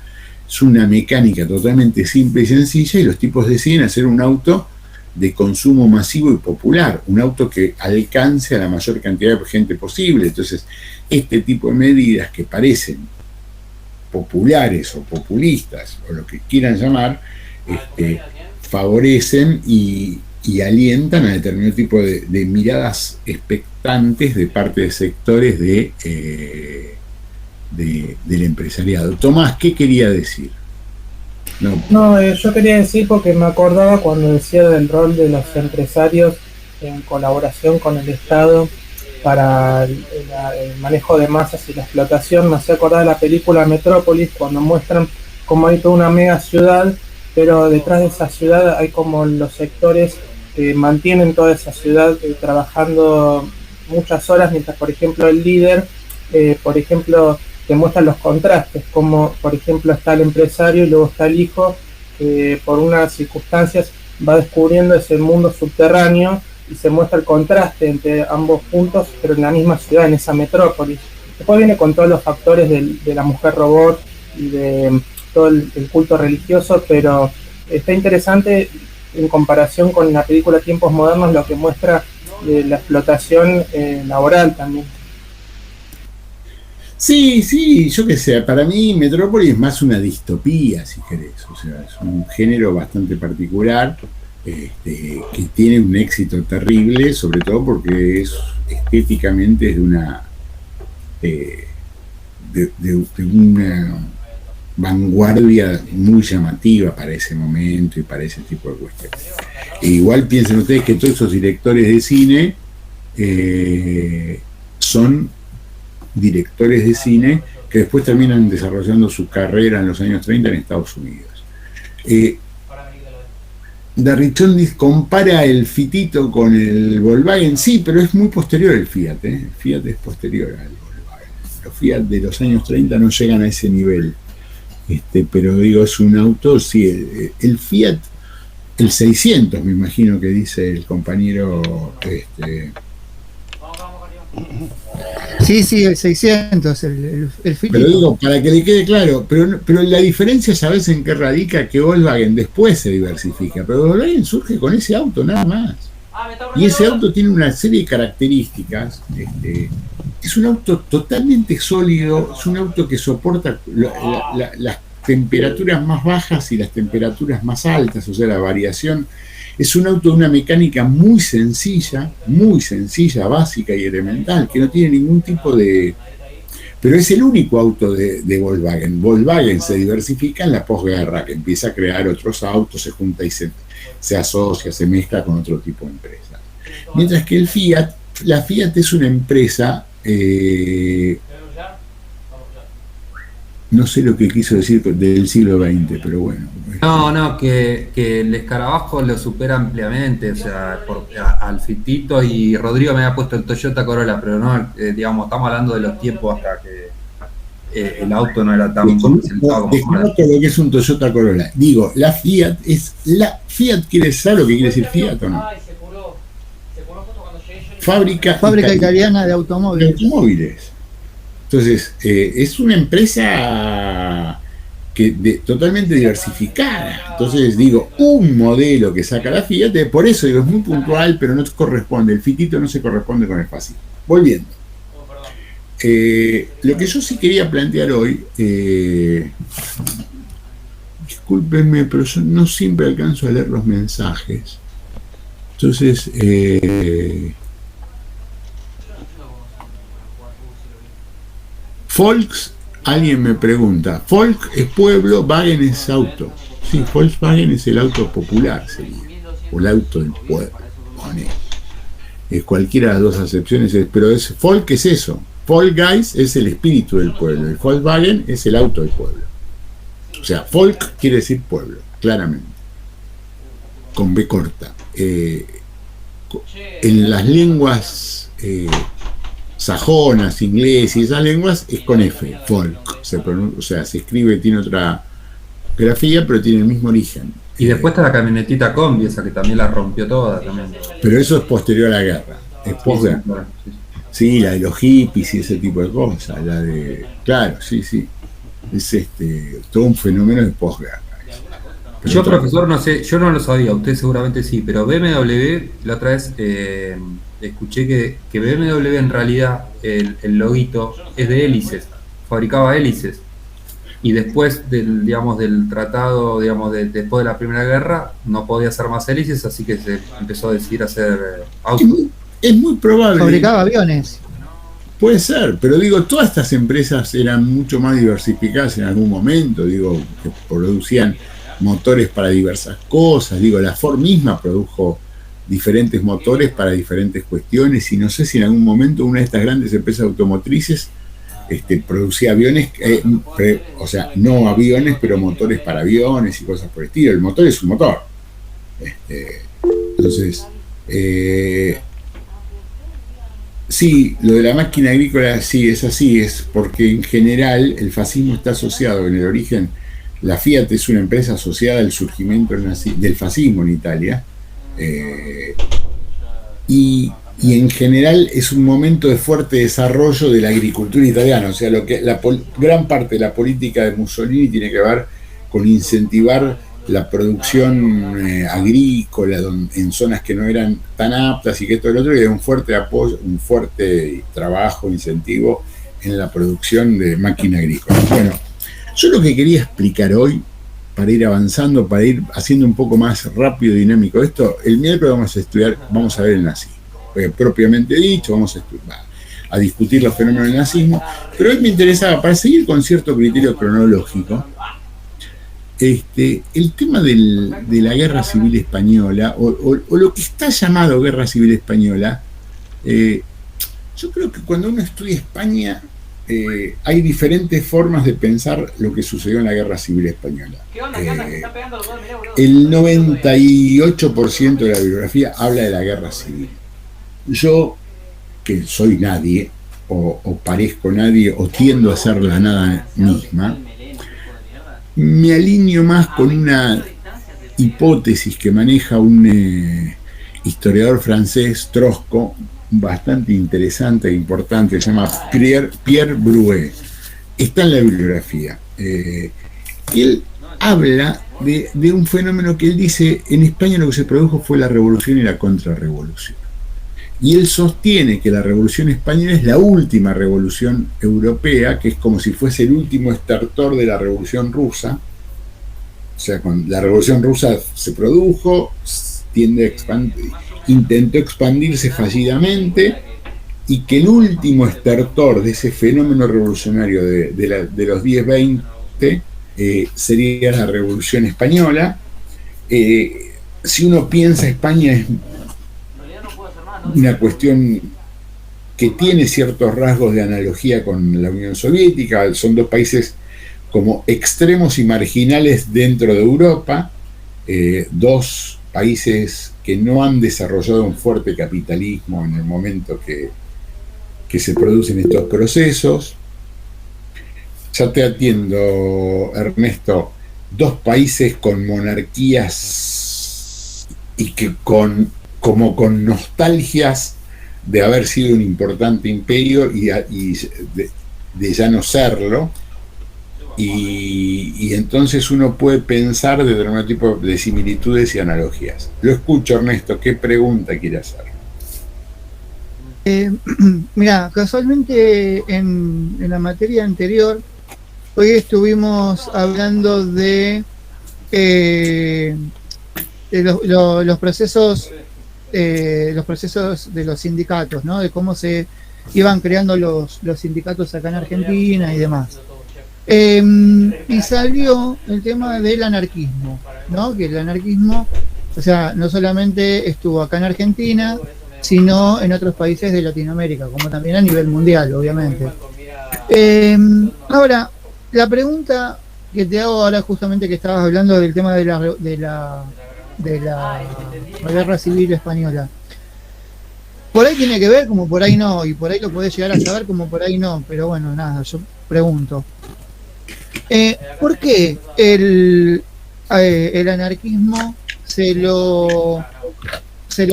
S1: Es una mecánica totalmente simple y sencilla, y los tipos deciden hacer un auto de consumo masivo y popular, un auto que alcance a la mayor cantidad de gente posible. Entonces, este tipo de medidas que parecen populares o populistas, o lo que quieran llamar, favorecen y alientan a determinado tipo de miradas expectantes de parte de sectores del empresariado. Tomás, ¿qué quería decir?
S4: Yo quería decir, porque me acordaba cuando decía del rol de los empresarios en colaboración con el Estado para el manejo de masas y la explotación. Me hacía acordar de la película Metrópolis, cuando muestran cómo hay toda una mega ciudad, pero detrás de esa ciudad hay como los sectores que mantienen toda esa ciudad trabajando muchas horas, mientras, por ejemplo, el líder, te muestran los contrastes, como por ejemplo está el empresario y luego está el hijo, que por unas circunstancias va descubriendo ese mundo subterráneo, y se muestra el contraste entre ambos puntos, pero en la misma ciudad, en esa metrópolis. Después viene con todos los factores de la mujer robot y de todo el culto religioso, pero está interesante en comparación con la película Tiempos Modernos, lo que muestra la explotación laboral también.
S1: Sí, yo qué sé, para mí Metrópolis es más una distopía, si querés, o sea, es un género bastante particular, que tiene un éxito terrible, sobre todo porque es estéticamente es de una de una vanguardia muy llamativa para ese momento y para ese tipo de cuestiones. E igual piensen ustedes que todos esos directores de cine son directores de cine que después terminan desarrollando su carrera en los años 30 en Estados Unidos. Darrichon compara el Fitito con el Volkswagen, sí, pero es muy posterior el Fiat, el Fiat es posterior al Volkswagen. Los Fiat de los años 30 no llegan a ese nivel, pero digo, es un auto, sí, el Fiat, el 600, me imagino que dice el compañero,
S11: Sí, el 600, el Fitito.
S1: Pero digo, para que le quede claro, pero la diferencia, ¿sabes en qué radica? Que Volkswagen después se diversifica, pero Volkswagen surge con ese auto, nada más. Y ese auto tiene una serie de características. Es un auto totalmente sólido, es un auto que soporta las temperaturas más bajas y las temperaturas más altas, o sea, la variación. Es un auto de una mecánica muy sencilla, básica y elemental, que no tiene ningún tipo de... Pero es el único auto de Volkswagen. Volkswagen se diversifica en la posguerra, que empieza a crear otros autos, se junta y se asocia, se mezcla con otro tipo de empresa. Mientras que la Fiat es una empresa... no sé lo que quiso decir del siglo XX, pero bueno.
S6: No, que el escarabajo lo supera ampliamente, o sea, al Fitito, y Rodrigo me había puesto el Toyota Corolla, pero no, digamos, estamos hablando de los tiempos hasta que el auto no era tan presentado como
S1: desconozco lo que es un Toyota Corolla. Digo, la Fiat quiere saber lo que quiere decir Fiat o no. Fábrica
S11: italiana de automóviles.
S1: Entonces, es una empresa totalmente diversificada. Entonces, digo, un modelo que saca la Fiat, por eso digo, es muy puntual, pero no corresponde. El Fitito no se corresponde con el Fascino. Volviendo. Lo que yo sí quería plantear hoy, discúlpenme, pero yo no siempre alcanzo a leer los mensajes. Entonces, Volks, alguien me pregunta, Volk es pueblo, Wagen es auto. Sí, Volkswagen es el auto popular, sería, o el auto del pueblo. Es cualquiera de las dos acepciones, pero Volk es eso. Volksgeist es el espíritu del pueblo, el Volkswagen es el auto del pueblo. O sea, Volk quiere decir pueblo, claramente, con B corta. En las lenguas sajonas, inglés y esas lenguas es con F, folk, o sea, se escribe, tiene otra grafía, pero tiene el mismo origen.
S6: Y después está la camionetita combi, esa que también la rompió toda también.
S1: Pero eso es posterior a la guerra, es posguerra. Sí, la de los hippies y ese tipo de cosas, la de... Claro, sí, es todo un fenómeno de posguerra.
S6: Yo, profesor, no sé, yo no lo sabía, usted seguramente sí, pero BMW, la otra vez escuché que BMW en realidad, el loguito es de hélices, fabricaba hélices, y después del tratado, después de la Primera Guerra, no podía hacer más hélices, así que se empezó a decidir hacer autos.
S1: Es muy probable.
S11: Fabricaba aviones.
S1: Puede ser, pero digo, todas estas empresas eran mucho más diversificadas en algún momento, digo, que producían motores para diversas cosas, digo, la Ford misma produjo diferentes motores para diferentes cuestiones, y no sé si en algún momento una de estas grandes empresas automotrices producía aviones, o sea, no aviones, pero motores para aviones y cosas por el estilo. El motor es un motor. Entonces, sí, lo de la máquina agrícola sí es así, es porque en general el fascismo está asociado en el origen. La Fiat es una empresa asociada al surgimiento del fascismo en Italia, y en general es un momento de fuerte desarrollo de la agricultura italiana, o sea, gran parte de la política de Mussolini tiene que ver con incentivar la producción agrícola en zonas que no eran tan aptas y que todo lo otro, y de un fuerte apoyo, un fuerte trabajo, incentivo en la producción de máquina agrícola. Bueno, yo lo que quería explicar hoy, para ir avanzando, para ir haciendo un poco más rápido y dinámico esto, el miércoles vamos a ver el nazismo, propiamente dicho, vamos a discutir los fenómenos del nazismo, pero hoy me interesaba, para seguir con cierto criterio cronológico, el tema de la Guerra Civil Española, o lo que está llamado Guerra Civil Española. Yo creo que cuando uno estudia España, hay diferentes formas de pensar lo que sucedió en la Guerra Civil Española. El 98% de la bibliografía habla de la Guerra Civil. Yo, que soy nadie, o parezco nadie, o tiendo a ser la nada misma, me alineo más con una hipótesis que maneja un historiador francés, Trosco, bastante interesante e importante, se llama Pierre Bruet. Está en la bibliografía. Él habla de un fenómeno que él dice, en España lo que se produjo fue la revolución y la contrarrevolución. Y él sostiene que la revolución española es la última revolución europea, que es como si fuese el último estertor de la revolución rusa. O sea, cuando la revolución rusa se produjo, intentó expandirse fallidamente, y que el último estertor de ese fenómeno revolucionario de los 10-20 sería la revolución española. Si uno piensa, España es una cuestión que tiene ciertos rasgos de analogía con la Unión Soviética. Son dos países como extremos y marginales dentro de Europa, dos países que no han desarrollado un fuerte capitalismo en el momento que se producen estos procesos. Ya te atiendo, Ernesto, dos países con monarquías y que con nostalgias de haber sido un importante imperio y de ya no serlo, y entonces uno puede pensar de determinado tipo de similitudes y analogías. Lo escucho, Ernesto, ¿qué pregunta quiere hacer?
S11: Mira, casualmente en la materia anterior, hoy estuvimos hablando de los procesos de los sindicatos, ¿no? De cómo se iban creando los sindicatos acá en Argentina y demás. Y salió el tema del anarquismo, ¿no? Que el anarquismo, o sea, no solamente estuvo acá en Argentina, sino en otros países de Latinoamérica, como también a nivel mundial, obviamente. Ahora, la pregunta que te hago ahora, justamente que estabas hablando del tema de la Guerra Civil Española, por ahí tiene que ver, como por ahí no, y por ahí lo podés llegar a saber, como por ahí no, pero bueno, nada, yo pregunto, ¿por qué el anarquismo se lo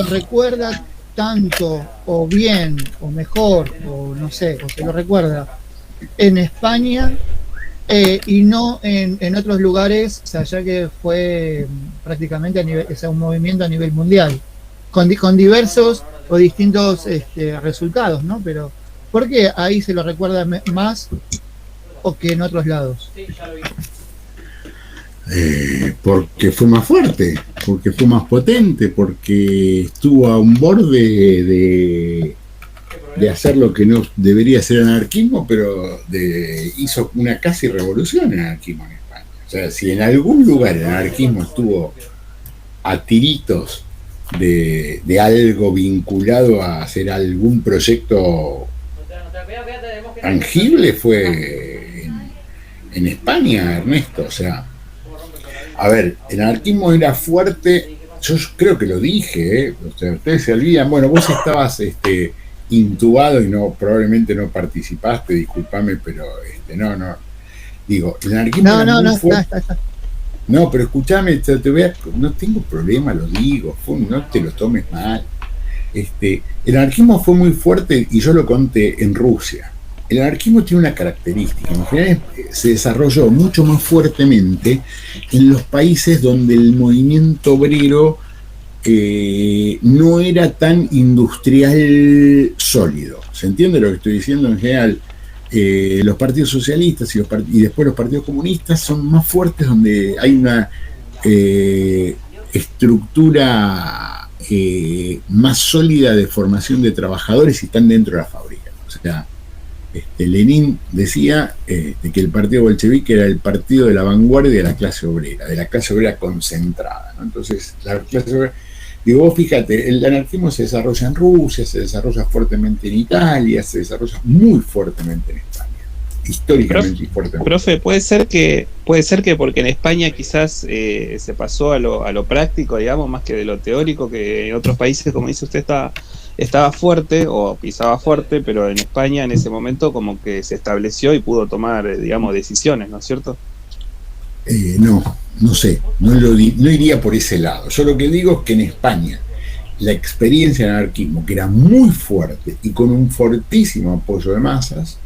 S11: recuerda tanto, o bien, o mejor, o no sé, o se lo recuerda en España y no en otros lugares, o sea, ya que fue prácticamente un movimiento a nivel mundial, con diversos o distintos resultados, ¿no? Pero ¿por qué ahí se lo recuerda más o que en otros lados?
S1: Porque fue más fuerte, porque fue más potente, porque estuvo a un borde de hacer lo que no debería ser anarquismo, pero hizo una casi revolución en anarquismo en España. O sea, si en algún lugar el anarquismo estuvo a tiritos de algo vinculado a hacer algún proyecto tangible, fue en España, Ernesto. O sea, a ver, el anarquismo era fuerte, yo creo que lo dije, o sea, ustedes se olvidan, bueno, vos estabas intubado y probablemente no participaste, discúlpame, pero no, digo, el anarquismo está. No, pero escúchame, no tengo problema, lo digo, no te lo tomes mal. El anarquismo fue muy fuerte, y yo lo conté, en Rusia. el anarquismo tiene una característica, en general se desarrolló mucho más fuertemente en los países donde el movimiento obrero no era tan industrial sólido. ¿Se entiende lo que estoy diciendo? En general, los partidos socialistas y después los partidos comunistas son más fuertes donde hay una estructura más sólida de formación de trabajadores y están dentro de la fábrica. O sea, Lenin decía que el partido bolchevique era el partido de la vanguardia de la clase obrera concentrada, ¿no? Entonces, la clase obrera, digo, vos fíjate, el anarquismo se desarrolla en Rusia, se desarrolla fuertemente en Italia, se desarrolla muy fuertemente en España, históricamente y fuertemente.
S12: Profe, puede ser que porque en España quizás se pasó a lo práctico, digamos, más que de lo teórico, que en otros países, como dice usted, estaba fuerte o pisaba fuerte, pero en España en ese momento como que se estableció y pudo tomar, digamos, decisiones, ¿no es cierto?
S1: No sé, no iría por ese lado. Yo lo que digo es que en España la experiencia del anarquismo, que era muy fuerte y con un fortísimo apoyo de masas,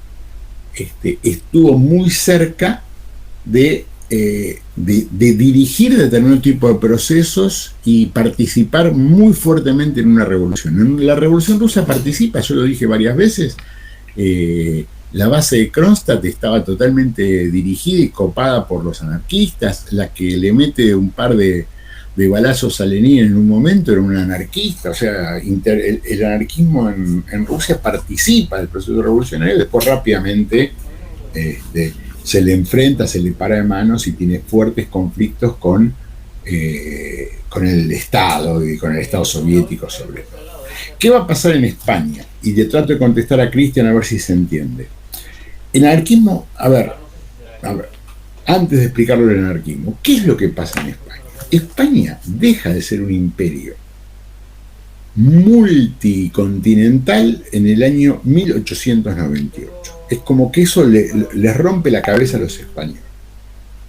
S1: estuvo muy cerca de dirigir determinado tipo de procesos y participar muy fuertemente en una revolución. En la Revolución Rusa participa, yo lo dije varias veces, la base de Kronstadt estaba totalmente dirigida y copada por los anarquistas, la que le mete un par de balazos a Lenin en un momento era un anarquista. O sea, el anarquismo en Rusia participa del proceso revolucionario, después rápidamente se le enfrenta, se le para de manos y tiene fuertes conflictos con el Estado y con el Estado soviético sobre todo. ¿Qué va a pasar en España? Y le trato de contestar a Cristian a ver si se entiende. El anarquismo, a ver, antes de explicarlo del anarquismo, ¿qué es lo que pasa en España? España deja de ser un imperio multicontinental en el año 1898. Es como que eso les rompe la cabeza a los españoles.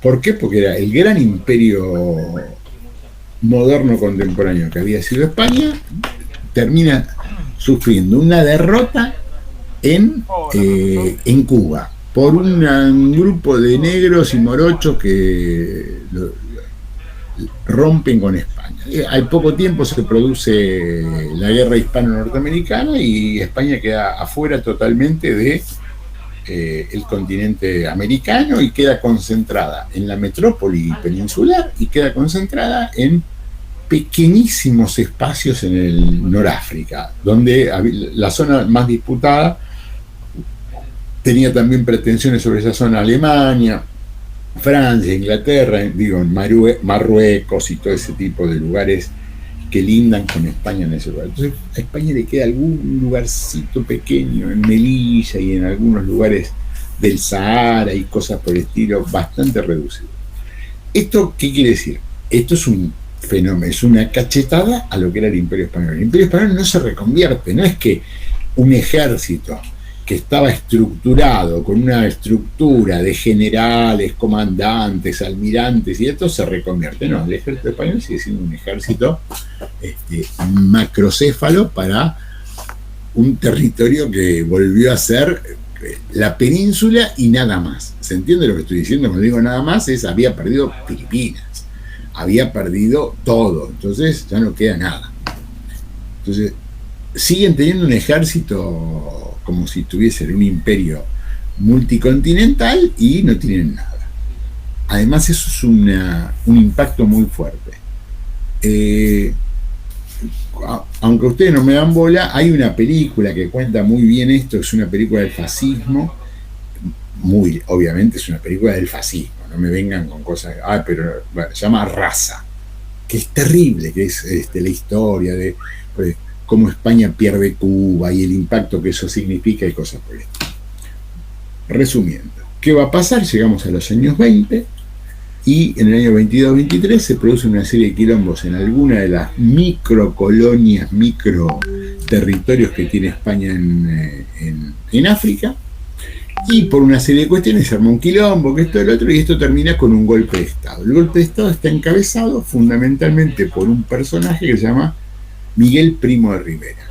S1: ¿Por qué? Porque era el gran imperio moderno contemporáneo que había sido España, termina sufriendo una derrota en Cuba por un grupo de negros y morochos que rompen con España. Al poco tiempo se produce la guerra hispano-norteamericana y España queda afuera totalmente de el continente americano y queda concentrada en la metrópoli peninsular y queda concentrada en pequeñísimos espacios en el Noráfrica, donde la zona más disputada tenía también pretensiones sobre esa zona Alemania, Francia, Inglaterra, Marruecos y todo ese tipo de lugares que lindan con España en ese lugar. Entonces a España le queda algún lugarcito pequeño en Melilla y en algunos lugares del Sahara y cosas por el estilo, bastante reducido. ¿Esto qué quiere decir? Esto es un fenómeno, es una cachetada a lo que era el Imperio Español. El Imperio Español no se reconvierte, no es que un ejército que estaba estructurado con una estructura de generales, comandantes, almirantes y esto se reconvierte. No, el ejército español sigue siendo un ejército macrocéfalo para un territorio que volvió a ser la península y nada más. ¿Se entiende lo que estoy diciendo? Cuando digo nada más es había perdido Filipinas, había perdido todo, entonces ya no queda nada. Entonces siguen teniendo un ejército como si tuviesen un imperio multicontinental y no tienen nada. Además eso es un impacto muy fuerte. Aunque ustedes no me dan bola, hay una película que cuenta muy bien esto, es una película del fascismo, obviamente es una película del fascismo, no me vengan con cosas, pero bueno, se llama Raza, que es terrible, que es la historia de cómo España pierde Cuba y el impacto que eso significa y cosas por esto. Resumiendo, ¿qué va a pasar? Llegamos a los años 20 y en el año 22-23 se produce una serie de quilombos en alguna de las microcolonias, microterritorios que tiene España en África, y por una serie de cuestiones se arma un quilombo, que esto y el otro, y esto termina con un golpe de Estado. El golpe de Estado está encabezado fundamentalmente por un personaje que se llama Miguel Primo de Rivera.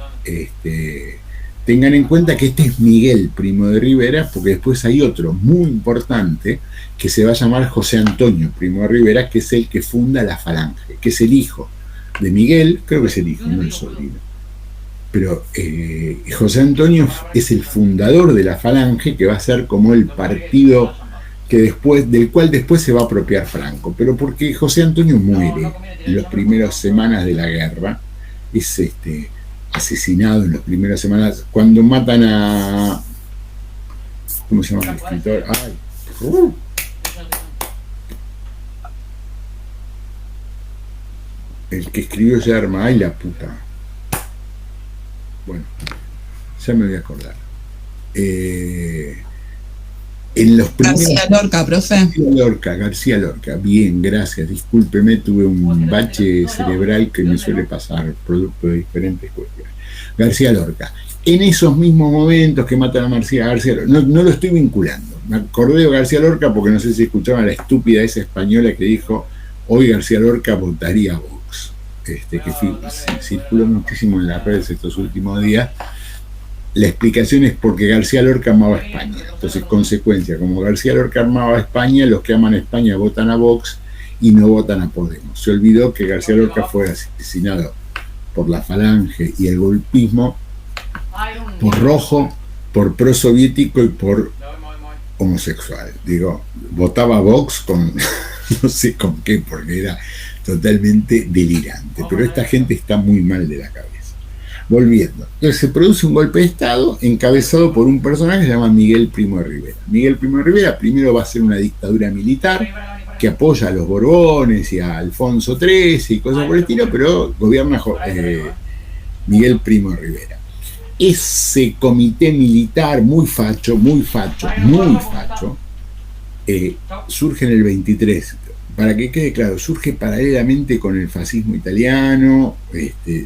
S1: tengan en cuenta que este es Miguel Primo de Rivera, porque después hay otro muy importante que se va a llamar José Antonio Primo de Rivera, que es el que funda la Falange, que es el hijo de Miguel, creo que es el hijo, no el sobrino. Pero José Antonio es el fundador de la Falange, que va a ser como el partido del cual después se va a apropiar Franco. Pero porque José Antonio muere en las primeras semanas de la guerra, es asesinado en las primeras semanas, cuando matan a... ¿Cómo se llama el escritor? El que escribió Yerma, ¡ay la puta! Bueno, ya me voy a acordar. En los primeros...
S13: García Lorca, profe.
S1: García Lorca, bien, gracias. Discúlpeme, tuve un bache cerebral que me suele pasar, producto de diferentes cuestiones. García Lorca. En esos mismos momentos que matan a García Lorca, no lo estoy vinculando. Me acordé de García Lorca porque no sé si escuchaban a la estúpida esa española que dijo: hoy García Lorca votaría a Vox. Que circuló muchísimo en las redes estos últimos días. La explicación es porque García Lorca amaba a España. Entonces, consecuencia, como García Lorca amaba a España, los que aman a España votan a Vox y no votan a Podemos. Se olvidó que García Lorca fue asesinado por la Falange y el golpismo, por rojo, por prosoviético y por homosexual. Digo, votaba a Vox con no sé con qué, porque era totalmente delirante. Pero esta gente está muy mal de la cabeza. Volviendo, entonces se produce un golpe de Estado encabezado por un personaje que se llama Miguel Primo de Rivera. Miguel Primo de Rivera primero va a ser una dictadura militar que apoya a los Borbones y a Alfonso XIII y cosas por el estilo, pero gobierna Miguel Primo de Rivera. Ese comité militar muy facho, surge en el 23. Para que quede claro, surge paralelamente con el fascismo italiano.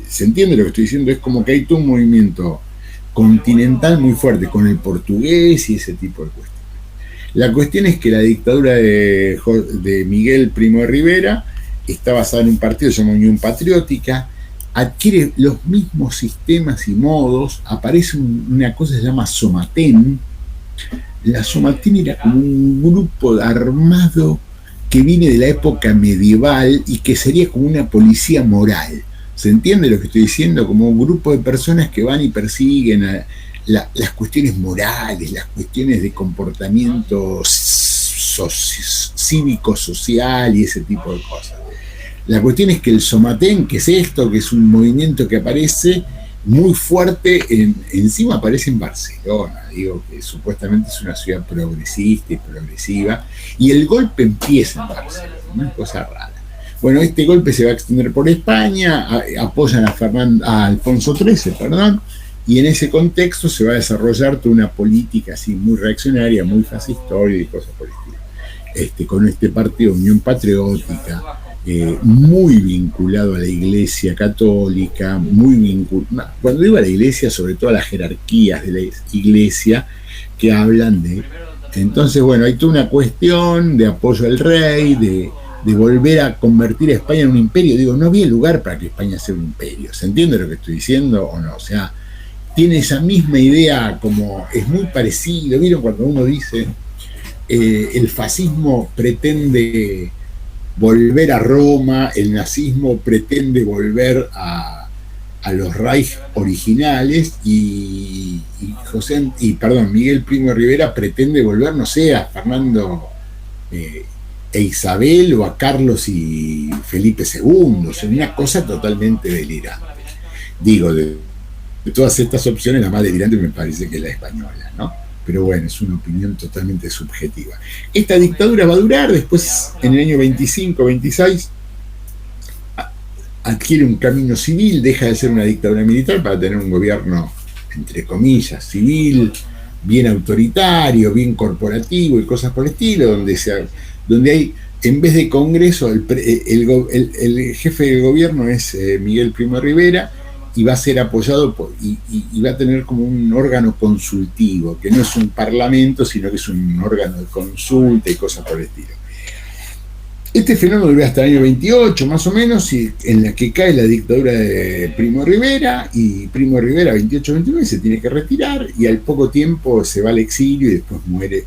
S1: Se entiende lo que estoy diciendo, es como que hay todo un movimiento continental muy fuerte con el portugués y ese tipo de cuestiones. La cuestión es que la dictadura de Miguel Primo de Rivera está basada en un partido que se llama Unión Patriótica, adquiere los mismos sistemas y modos, aparece una cosa que se llama Somatén. La Somatén era como un grupo armado que viene de la época medieval y que sería como una policía moral. ¿Se entiende lo que estoy diciendo? Como un grupo de personas que van y persiguen las cuestiones morales, las cuestiones de comportamiento cívico-social y ese tipo de cosas. La cuestión es que el Somatén, que es esto, que es un movimiento que aparece muy fuerte, encima aparece en Barcelona, digo que supuestamente es una ciudad progresista y progresiva, y el golpe empieza en Barcelona, una cosa rara. Bueno, este golpe se va a extender por España, apoyan a Alfonso XIII, y en ese contexto se va a desarrollar toda una política así muy reaccionaria, muy fascistoide y cosas por el estilo. Con este partido Unión Patriótica, muy vinculado a la Iglesia Católica, cuando digo a la Iglesia, sobre todo a las jerarquías de la Iglesia que hablan de... Entonces, bueno, hay toda una cuestión de apoyo al rey, de volver a convertir a España en un imperio. Digo, no había lugar para que España sea un imperio. ¿Se entiende lo que estoy diciendo o no? O sea, tiene esa misma idea, como es muy parecido. ¿Vieron cuando uno dice el fascismo pretende volver a Roma, el nazismo pretende volver a los Reich originales y Miguel Primo de Rivera pretende volver, no sé, a Fernando e Isabel o a Carlos y Felipe II? O sea, una cosa totalmente delirante. Digo, de todas estas opciones, la más delirante me parece que es la española, ¿no? Pero bueno, es una opinión totalmente subjetiva. Esta dictadura va a durar, después en el año 25, 26, adquiere un camino civil, deja de ser una dictadura militar para tener un gobierno, entre comillas, civil, bien autoritario, bien corporativo y cosas por el estilo, donde hay, en vez de Congreso, el jefe del gobierno es Miguel Primo de Rivera, y va a ser apoyado y va a tener como un órgano consultivo, que no es un parlamento, sino que es un órgano de consulta y cosas por el estilo. Este fenómeno dura hasta el año 28, más o menos, y en la que cae la dictadura de Primo de Rivera, y Primo de Rivera, 28-29, se tiene que retirar, y al poco tiempo se va al exilio y después muere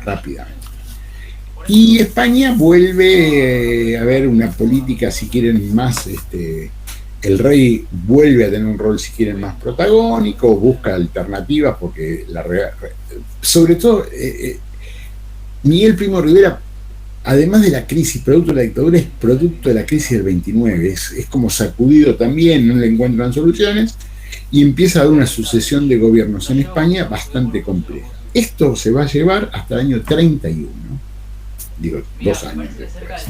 S1: rápidamente. Y España vuelve a ver una política, si quieren, más, el rey vuelve a tener un rol, si quieren, más protagónico, busca alternativas, porque sobre todo, Miguel Primo de Rivera, además de la crisis, producto de la dictadura, es producto de la crisis del 29, es como sacudido también, no le encuentran soluciones, y empieza a haber una sucesión de gobiernos en España bastante compleja. Esto se va a llevar hasta el año 31, digo, 2 años después.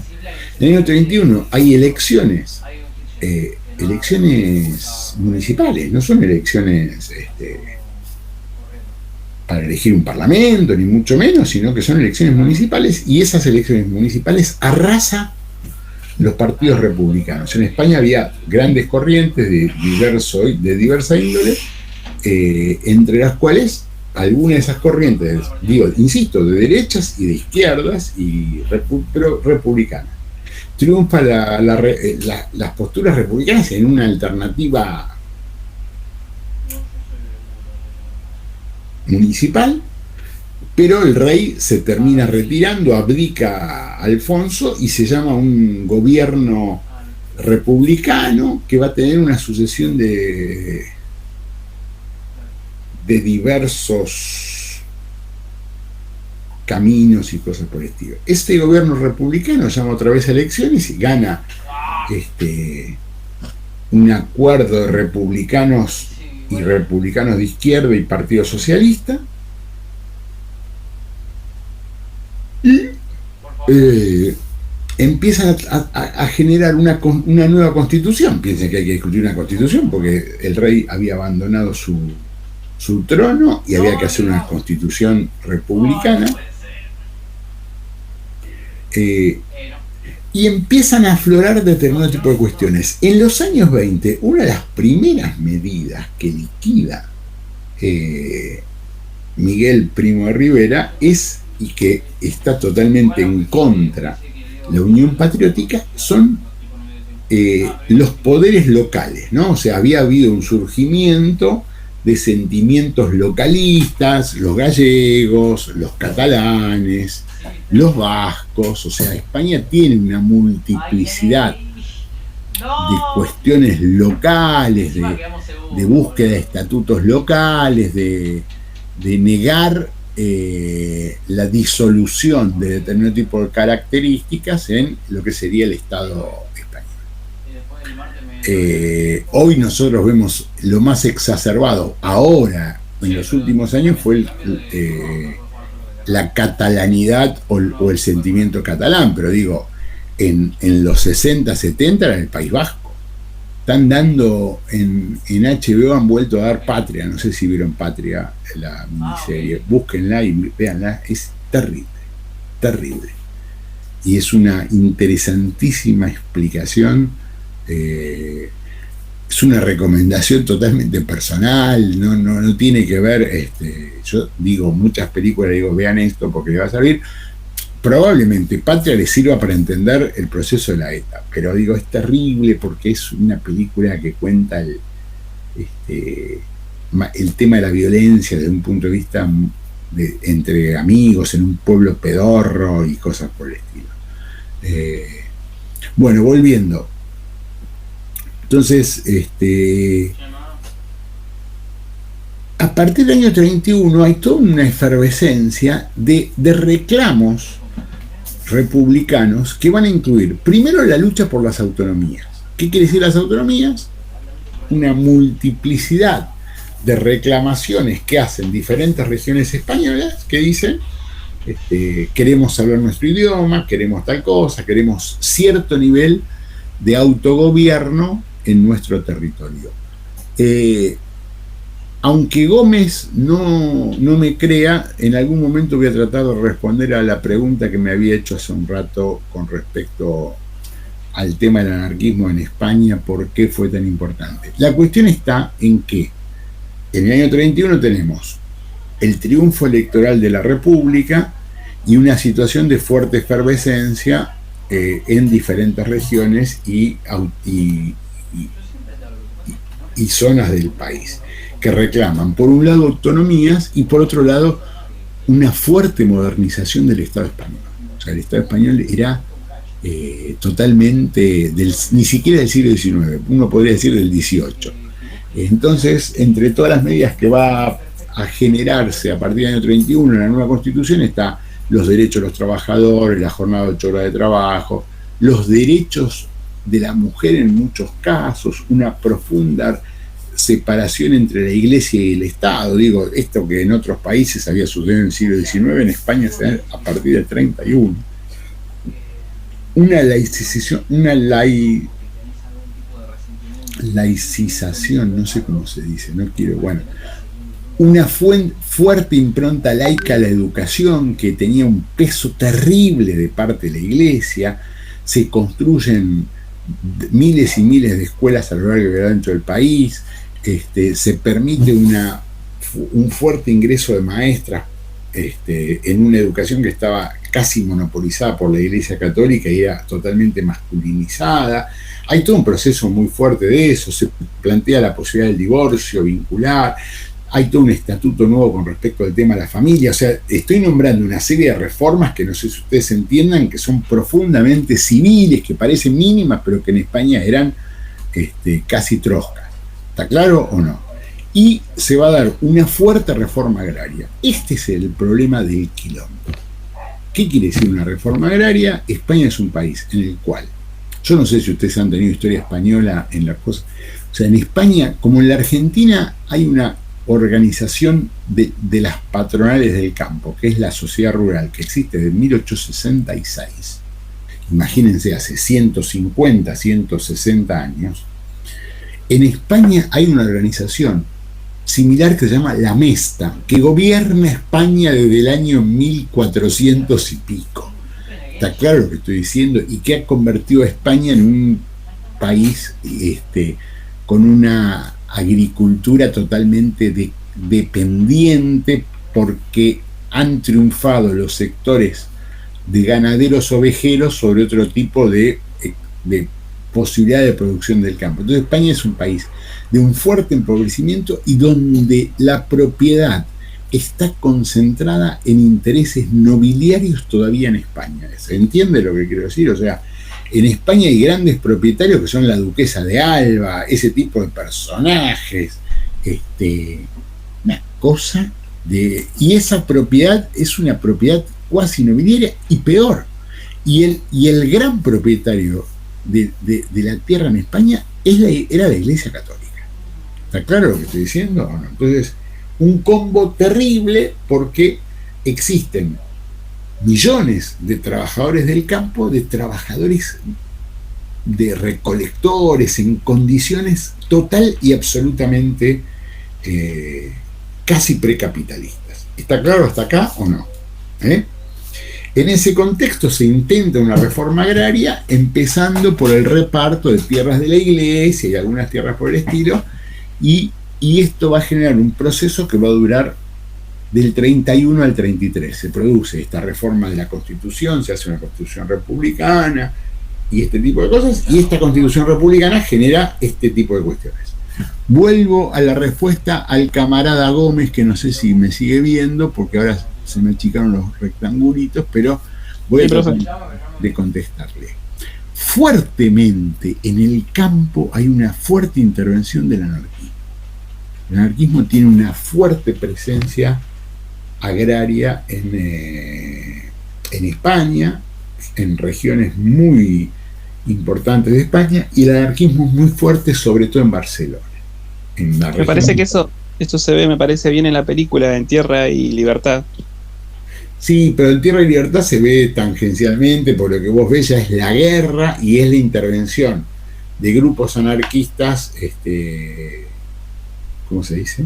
S1: En el año 31 hay elecciones municipales, no son elecciones para elegir un parlamento, ni mucho menos, sino que son elecciones municipales, y esas elecciones municipales arrasan los partidos republicanos. En España había grandes corrientes de diversa índole, entre las cuales algunas de esas corrientes, insisto, de derechas y de izquierdas, pero republicanas. Triunfa las posturas republicanas en una alternativa municipal, pero el rey se termina retirando, abdica a Alfonso y se llama un gobierno republicano que va a tener una sucesión de diversos caminos y cosas por el estilo. Este gobierno republicano llama otra vez a elecciones y gana un acuerdo de republicanos y republicanos de izquierda y Partido Socialista, y empiezan a generar una nueva constitución. Piensen que hay que discutir una constitución porque el rey había abandonado su trono y había que hacer una constitución republicana, y empiezan a aflorar determinados tipos de cuestiones. En los años 20, una de las primeras medidas que liquida Miguel Primo de Rivera y que está totalmente en contra de la Unión Patriótica, son los poderes locales, ¿no? O sea, había habido un surgimiento de sentimientos localistas, los gallegos, los catalanes, los vascos. O sea, España tiene una multiplicidad de cuestiones locales, de búsqueda de estatutos locales, de negar la disolución de determinado tipo de características en lo que sería el Estado español. Hoy nosotros vemos lo más exacerbado ahora, en los últimos años, fue la catalanidad o el sentimiento catalán, pero digo, en los 60, 70 era el País Vasco. Están dando en HBO, han vuelto a dar Patria, no sé si vieron Patria, la miniserie, búsquenla y véanla, es terrible, terrible. Y es una interesantísima explicación, es una recomendación totalmente personal, no tiene que ver, yo digo muchas películas, digo vean esto porque les va a servir. Probablemente Patria les sirva para entender el proceso de la ETA, pero digo, es terrible porque es una película que cuenta el tema de la violencia desde un punto de vista entre amigos en un pueblo pedorro y cosas por el estilo. Bueno, volviendo. Entonces, a partir del año 31 hay toda una efervescencia de reclamos republicanos que van a incluir primero la lucha por las autonomías. ¿Qué quiere decir las autonomías? Una multiplicidad de reclamaciones que hacen diferentes regiones españolas que dicen queremos hablar nuestro idioma, queremos tal cosa, queremos cierto nivel de autogobierno en nuestro territorio. Aunque Gómez no me crea, en algún momento voy a tratar de responder a la pregunta que me había hecho hace un rato con respecto al tema del anarquismo en España, ¿por qué fue tan importante? La cuestión está en que en el año 31 tenemos el triunfo electoral de la República y una situación de fuerte efervescencia en diferentes regiones y zonas del país, que reclaman, por un lado, autonomías y por otro lado, una fuerte modernización del Estado español. O sea, el Estado español era totalmente, ni siquiera del siglo XIX, uno podría decir del XVIII. Entonces, entre todas las medidas que va a generarse a partir del año 31 en la nueva Constitución está los derechos de los trabajadores, la jornada de 8 horas de trabajo, los derechos de la mujer en muchos casos, una profunda separación entre la Iglesia y el Estado. Digo, esto que en otros países había sucedido en el siglo XIX, en España se da a partir del 31. Una laicización, laicización, no sé cómo se dice, no quiero, bueno, una fuerte impronta laica a la educación que tenía un peso terrible de parte de la Iglesia. Se construyen miles y miles de escuelas a lo largo y ancho del país. Se permite un fuerte ingreso de maestras en una educación que estaba casi monopolizada por la Iglesia Católica y era totalmente masculinizada. Hay todo un proceso muy fuerte de eso, se plantea la posibilidad del divorcio vincular, hay todo un estatuto nuevo con respecto al tema de la familia. O sea, estoy nombrando una serie de reformas que no sé si ustedes entiendan, que son profundamente civiles, que parecen mínimas, pero que en España eran casi troscas. ¿Está claro o no? Y se va a dar una fuerte reforma agraria. Este es el problema del quilombo. ¿Qué quiere decir una reforma agraria? España es un país en el cual, yo no sé si ustedes han tenido historia española en las cosas, o sea, en España, como en la Argentina, hay una organización de las patronales del campo, que es la sociedad rural, que existe desde 1866. Imagínense, hace 150, 160 años. En España hay una organización similar que se llama la Mesta, que gobierna España desde el año 1400 y pico. Está claro lo que estoy diciendo, y que ha convertido a España en un país con una agricultura totalmente dependiente, porque han triunfado los sectores de ganaderos ovejeros sobre otro tipo de posibilidad de producción del campo. Entonces España es un país de un fuerte empobrecimiento y donde la propiedad está concentrada en intereses nobiliarios todavía en España. ¿Se entiende lo que quiero decir? O sea, en España hay grandes propietarios que son la duquesa de Alba, ese tipo de personajes, una cosa de... Y esa propiedad es una propiedad cuasi nobiliaria y peor. Y el gran propietario de la tierra en España era la Iglesia Católica. ¿Está claro lo que estoy diciendo o no? Entonces, un combo terrible, porque existen millones de trabajadores del campo, de trabajadores, de recolectores, en condiciones total y absolutamente casi precapitalistas. ¿Está claro hasta acá o no? En ese contexto se intenta una reforma agraria, empezando por el reparto de tierras de la Iglesia y algunas tierras por el estilo, y esto va a generar un proceso que va a durar del 31 al 33. Se produce esta reforma de la Constitución, se hace una Constitución republicana y este tipo de cosas, y esta Constitución republicana genera este tipo de cuestiones. Vuelvo a la respuesta al camarada Gómez, que no sé si me sigue viendo, porque ahora se me achicaron los rectangulitos, pero voy a tratar de contestarle. Fuertemente en el campo hay una fuerte intervención del anarquismo. El anarquismo tiene una fuerte presencia agraria en España, en regiones muy importantes de España, y el anarquismo es muy fuerte, sobre todo en Barcelona.
S12: Me parece que esto se ve, me parece bien en la película En Tierra y Libertad.
S1: Sí, pero en Tierra y Libertad se ve tangencialmente, por lo que vos ves ya es la guerra y es la intervención de grupos anarquistas, ¿cómo se dice?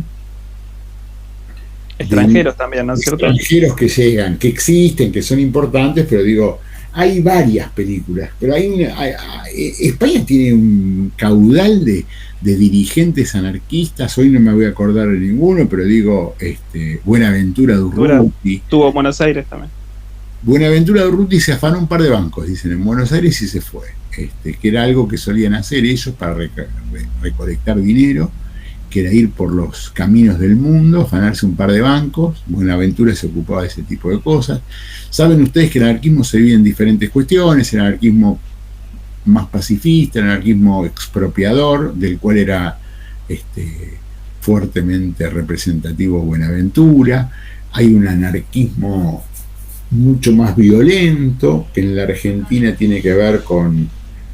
S12: Extranjeros también, ¿no es cierto?
S1: Extranjeros que llegan, que existen, que son importantes, pero digo, hay varias películas, pero España tiene un caudal de dirigentes anarquistas. Hoy no me voy a acordar de ninguno, pero digo, Buenaventura Durruti.
S12: Tuvo Buenos Aires también.
S1: Buenaventura Durruti se afanó un par de bancos, dicen, en Buenos Aires y se fue, que era algo que solían hacer ellos para recolectar dinero, que era ir por los caminos del mundo, afanarse un par de bancos. Buenaventura se ocupaba de ese tipo de cosas. Saben ustedes que el anarquismo se divide en diferentes cuestiones: el anarquismo más pacifista, el anarquismo expropiador, del cual era fuertemente representativo Buenaventura. Hay un anarquismo mucho más violento, que en la Argentina tiene que ver con,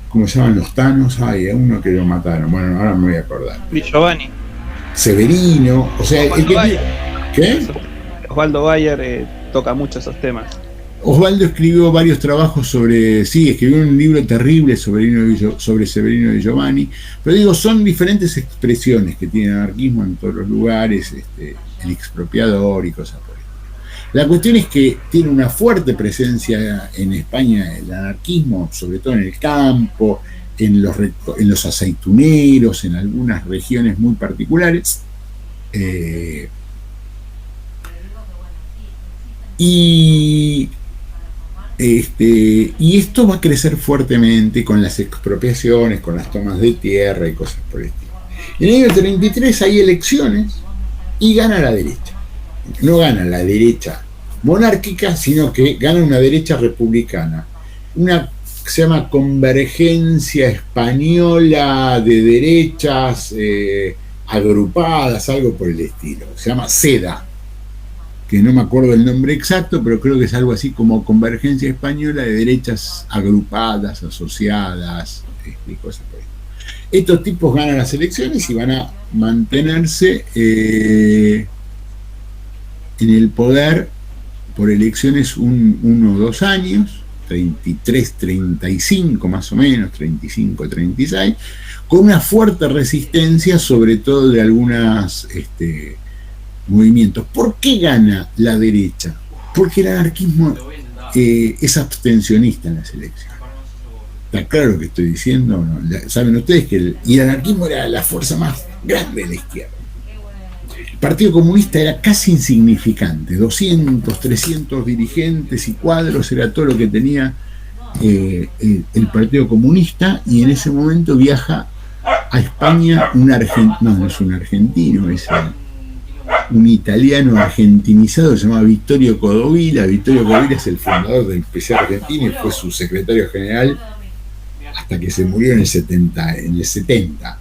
S1: ¿cómo se llaman los tanos? Hay uno que lo mataron, bueno, ahora me voy a acordar.
S12: Giovanni.
S1: Severino, o sea, ¿qué?
S12: Osvaldo Bayer toca mucho esos temas.
S1: Osvaldo escribió varios trabajos escribió un libro terrible sobre Severino de Giovanni, pero digo, son diferentes expresiones que tiene el anarquismo en todos los lugares, el expropiador y cosas por el estilo. La cuestión es que tiene una fuerte presencia en España el anarquismo, sobre todo en el campo, en los aceituneros, en algunas regiones muy particulares. Y esto va a crecer fuertemente con las expropiaciones, con las tomas de tierra y cosas por el estilo. En el año 33 hay elecciones y gana la derecha. No gana la derecha monárquica, sino que gana una derecha republicana. Una que se llama Convergencia Española de Derechas Agrupadas, algo por el estilo. Se llama SEDA, que no me acuerdo el nombre exacto, pero creo que es algo así como Convergencia Española de Derechas Agrupadas, Asociadas, y cosas por ahí. Estos tipos ganan las elecciones y van a mantenerse en el poder por elecciones 1 o 2 años, 33, 35 más o menos, 35, 36, con una fuerte resistencia, sobre todo de algunas movimientos. ¿Por qué gana la derecha? Porque el anarquismo es abstencionista en las elecciones. ¿Está claro que estoy diciendo? ¿No? Saben ustedes que el anarquismo era la fuerza más grande de la izquierda. El Partido Comunista era casi insignificante, 200, 300 dirigentes y cuadros, era todo lo que tenía el Partido Comunista, y en ese momento viaja a España un argentino, no es un argentino, es un italiano argentinizado, se llama Vittorio Codovilla. Vittorio Codovilla es el fundador del PC argentino y fue su secretario general hasta que se murió en el 70,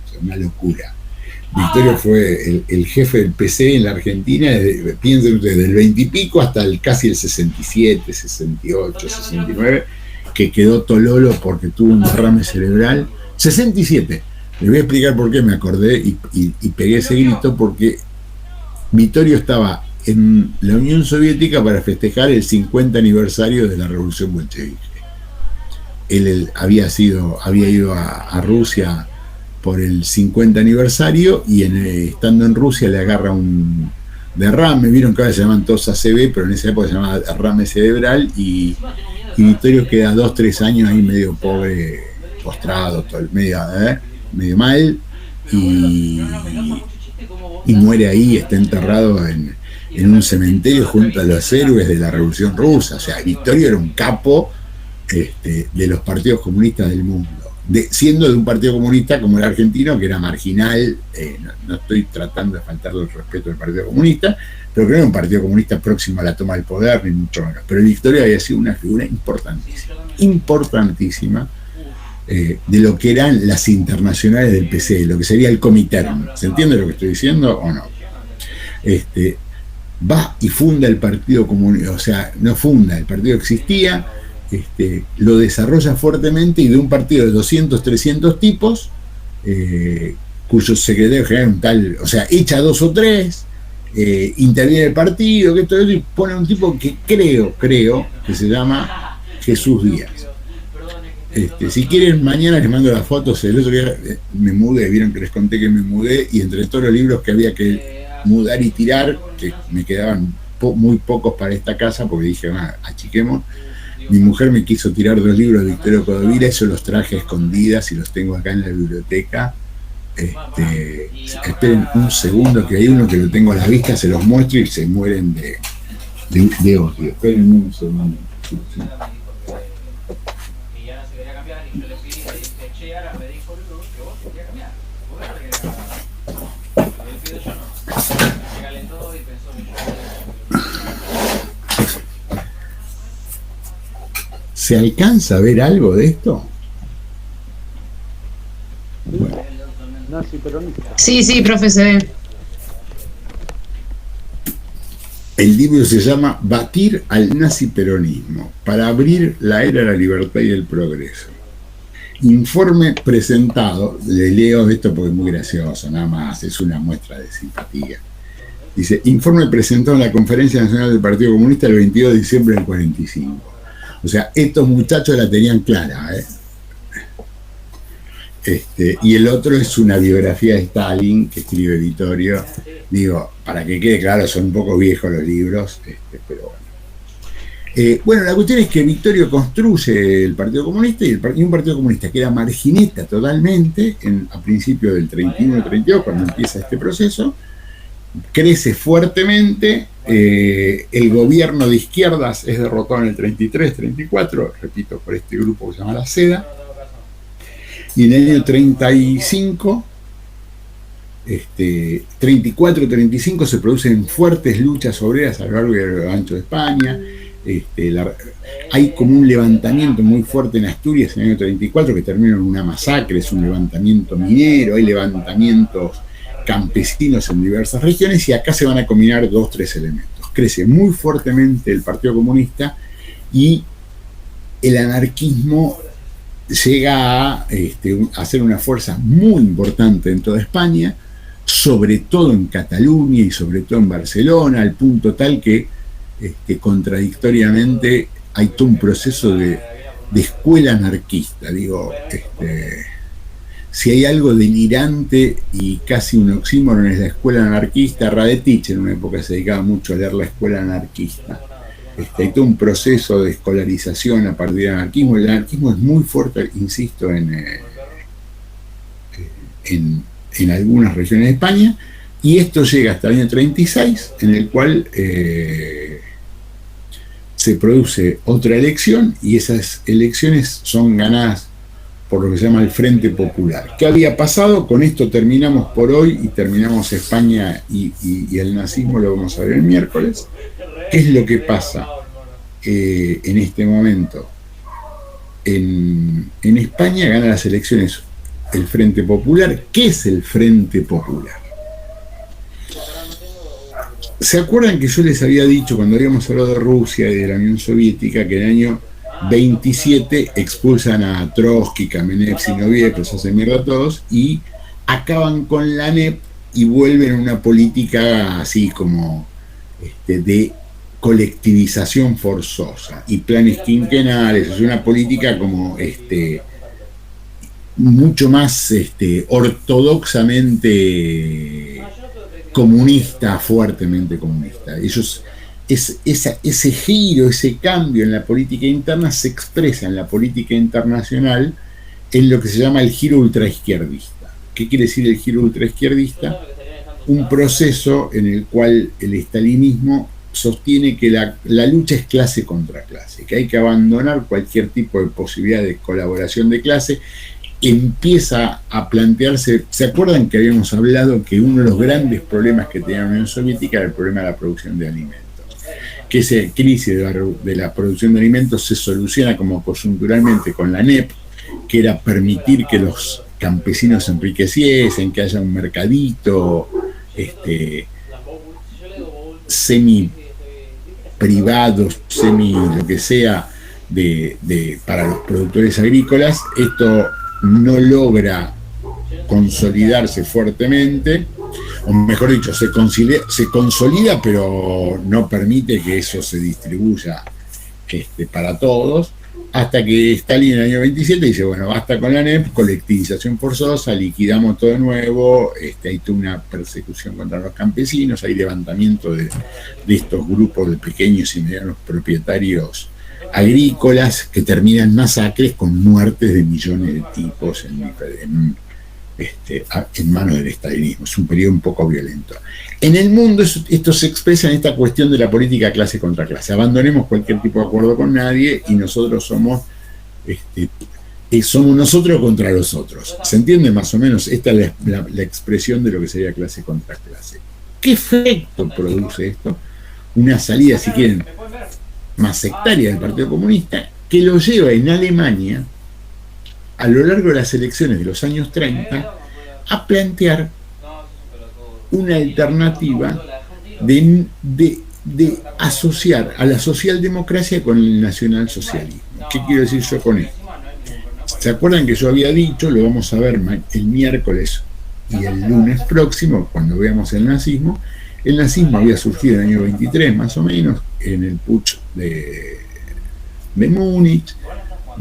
S1: o sea, una locura. Vittorio fue el jefe del PC en la Argentina, piensen ustedes, del 20 y pico hasta casi el 67, 68, 69, que quedó tololo porque tuvo un derrame cerebral. 67, les voy a explicar por qué me acordé y pegué ese grito, porque Vittorio estaba en la Unión Soviética para festejar el 50 aniversario de la Revolución Bolchevique. Él había ido a Rusia por el 50 aniversario y estando en Rusia le agarra un derrame. Vieron que ahora se llaman todos ACV, pero en esa época se llamaba derrame cerebral, y Vittorio queda 2-3 años ahí medio pobre, postrado, medio mal, y muere ahí, está enterrado en un cementerio junto a los héroes de la Revolución Rusa. O sea, Vittorio era un capo de los partidos comunistas del mundo, siendo de un partido comunista como el argentino, que era marginal. No estoy tratando de faltarle el respeto al Partido Comunista, pero que no era un partido comunista próximo a la toma del poder, ni mucho menos. Pero Vittorio había sido una figura importantísima, de lo que eran las internacionales del PC, lo que sería el Comintern. ¿Se entiende lo que estoy diciendo o no? Va y funda el Partido Comunista, o sea, no funda, el partido existía, lo desarrolla fuertemente, y de un partido de 200, 300 tipos, cuyo secretario general un tal, o sea, echa 2 o 3, interviene el partido, que todo eso, y pone un tipo que creo que se llama Jesús Díaz. Si quieren, mañana les mando las fotos. El otro día me mudé, vieron que les conté que me mudé, y entre todos los libros que había que mudar y tirar, que me quedaban muy pocos para esta casa, porque dije, achiquemos, mi mujer me quiso tirar 2 libros de Vittorio Codovilla, eso los traje a escondidas y los tengo acá en la biblioteca. Esperen un segundo, que hay uno que lo tengo a la vista, se los muestro y se mueren de odio. Esperen un segundo. ¿Se alcanza a ver algo de esto? Bueno.
S10: Sí, profe, se ve.
S1: El libro se llama Batir al nazi-peronismo, para abrir la era de la libertad y del progreso. Informe presentado, le leo esto porque es muy gracioso, nada más, es una muestra de simpatía. Dice, informe presentado en la Conferencia Nacional del Partido Comunista el 22 de diciembre del 45. O sea, estos muchachos la tenían clara, ¿eh? Y el otro es una biografía de Stalin que escribe Vittorio. Digo, para que quede claro, son un poco viejos los libros, pero bueno. Bueno, la cuestión es que Vittorio construye el Partido Comunista y un Partido Comunista que era margineta totalmente a principios del 31-32, cuando empieza este proceso, crece fuertemente. El gobierno de izquierdas es derrotado en el 33-34, repito, por este grupo que se llama La Seda. Y en el año 35, 34-35 se producen fuertes luchas obreras a lo largo y a lo ancho de España. Hay como un levantamiento muy fuerte en Asturias en el año 34 que termina en una masacre, es un levantamiento minero, hay levantamientos campesinos en diversas regiones y acá se van a combinar 2-3 elementos. Crece muy fuertemente el Partido Comunista y el anarquismo llega a ser una fuerza muy importante en toda España, sobre todo en Cataluña y sobre todo en Barcelona, al punto tal que contradictoriamente hay todo un proceso de escuela anarquista. Digo, si hay algo delirante y casi un oxímoron es la escuela anarquista. Radetich en una época se dedicaba mucho a leer la escuela anarquista. Hay todo un proceso de escolarización a partir del anarquismo. El anarquismo es muy fuerte, insisto, en algunas regiones de España, y esto llega hasta el año 36, en el cual se produce otra elección, y esas elecciones son ganadas por lo que se llama el Frente Popular. ¿Qué había pasado? Con esto terminamos por hoy y terminamos España y el nazismo, lo vamos a ver el miércoles. ¿Qué es lo que pasa en este momento? En España gana las elecciones el Frente Popular. ¿Qué es el Frente Popular? ¿Se acuerdan que yo les había dicho cuando habíamos hablado de Rusia y de la Unión Soviética que en el año 27 expulsan a Trotsky, Kamenev, Zinoviev, los hacen mierda a todos y acaban con la ANEP y vuelven a una política así como de colectivización forzosa y planes quinquenales? Es una política como mucho más ortodoxamente comunista, fuertemente comunista. Ellos, ese giro, ese cambio en la política interna se expresa en la política internacional en lo que se llama el giro ultraizquierdista. ¿Qué quiere decir el giro ultraizquierdista? Un proceso en el cual el estalinismo sostiene que la lucha es clase contra clase, que hay que abandonar cualquier tipo de posibilidad de colaboración de clase. Empieza a plantearse, ¿se acuerdan que habíamos hablado que uno de los grandes problemas que tenía la Unión Soviética era el problema de la producción de alimentos? Que esa crisis de la producción de alimentos se soluciona como coyunturalmente con la ANEP, que era permitir que los campesinos se enriqueciesen, que haya un mercadito semi privado, semi lo que sea para los productores agrícolas. Esto no logra consolidarse fuertemente, o mejor dicho, se consolida, pero no permite que eso se distribuya para todos, hasta que Stalin en el año 27 dice, bueno, basta con la ANEP, colectivización forzosa, liquidamos todo de nuevo, hay toda una persecución contra los campesinos, hay levantamiento de estos grupos de pequeños y medianos propietarios agrícolas que terminan masacres con muertes de millones de tipos en manos del estalinismo. Es un periodo un poco violento. En el mundo esto se expresa en esta cuestión de la política clase contra clase. Abandonemos cualquier tipo de acuerdo con nadie y nosotros somos nosotros contra los otros. ¿Se entiende más o menos? Esta es la expresión de lo que sería clase contra clase. ¿Qué efecto produce esto? Una salida, si quieren, más sectaria del Partido Comunista, que lo lleva en Alemania, a lo largo de las elecciones de los años 30, a plantear una alternativa de asociar a la socialdemocracia con el nacionalsocialismo. ¿Qué quiero decir yo con esto? ¿Se acuerdan que yo había dicho, lo vamos a ver el miércoles y el lunes próximo, cuando veamos el nazismo? El nazismo había surgido en el año 23, más o menos, en el putsch de Múnich,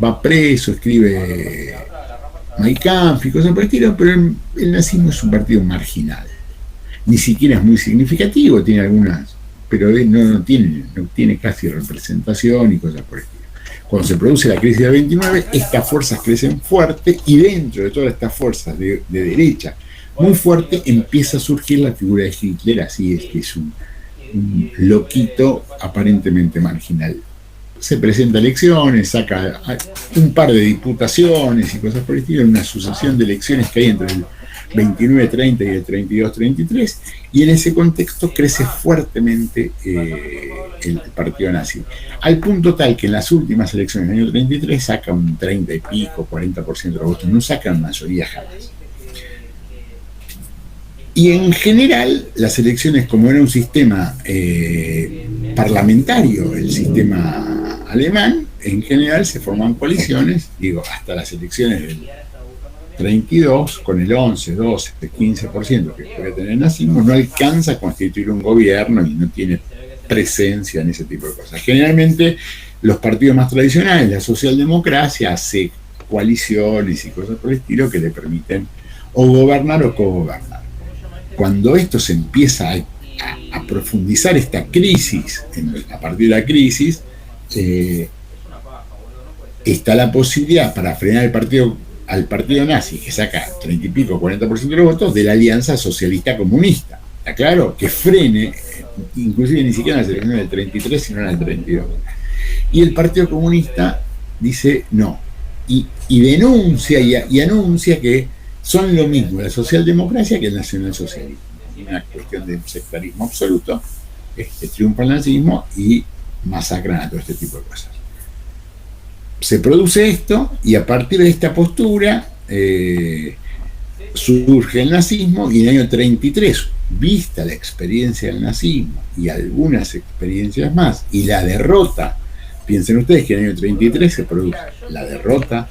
S1: va preso, escribe Mein Kampf y cosas por el estilo, pero el nazismo es un partido marginal. Ni siquiera es muy significativo, tiene algunas, pero no tiene casi representación y cosas por el estilo. Cuando se produce la crisis del 29, estas fuerzas crecen fuerte y dentro de todas estas fuerzas de derecha muy fuerte empieza a surgir la figura de Hitler, así es que es un loquito aparentemente marginal. Se presenta a elecciones, saca un par de diputaciones y cosas por el estilo, en una sucesión de elecciones que hay entre el 29-30 y el 32-33, y en ese contexto crece fuertemente el partido nazi, al punto tal que en las últimas elecciones del año 33 saca un 30 y pico, 40% de los votos, no saca mayoría jamás. Y en general, las elecciones, como era un sistema parlamentario, el sistema alemán, en general se forman coaliciones, hasta las elecciones del 32, con el 11, 12, 15% que puede tener el nazismo, no alcanza a constituir un gobierno y no tiene presencia en ese tipo de cosas. Generalmente, los partidos más tradicionales, la socialdemocracia, hace coaliciones y cosas por el estilo que le permiten o gobernar o cogobernar. Cuando esto se empieza a profundizar esta crisis, a partir de la crisis, está la posibilidad para frenar al partido nazi, que saca 30 y pico, 40% de los votos, de la alianza socialista-comunista. ¿Está claro? Que frene, inclusive ni siquiera en las elecciones del 33, sino en el 32. Y el Partido Comunista dice no, y denuncia y anuncia que son lo mismo la socialdemocracia que el nacionalsocialismo. Una cuestión de sectarismo absoluto, triunfa el nazismo y masacran a todo este tipo de cosas. Se produce esto y a partir de esta postura surge el nazismo, y en el año 33, vista la experiencia del nazismo y algunas experiencias más, y la derrota, piensen ustedes que en el año 33 se produce la derrota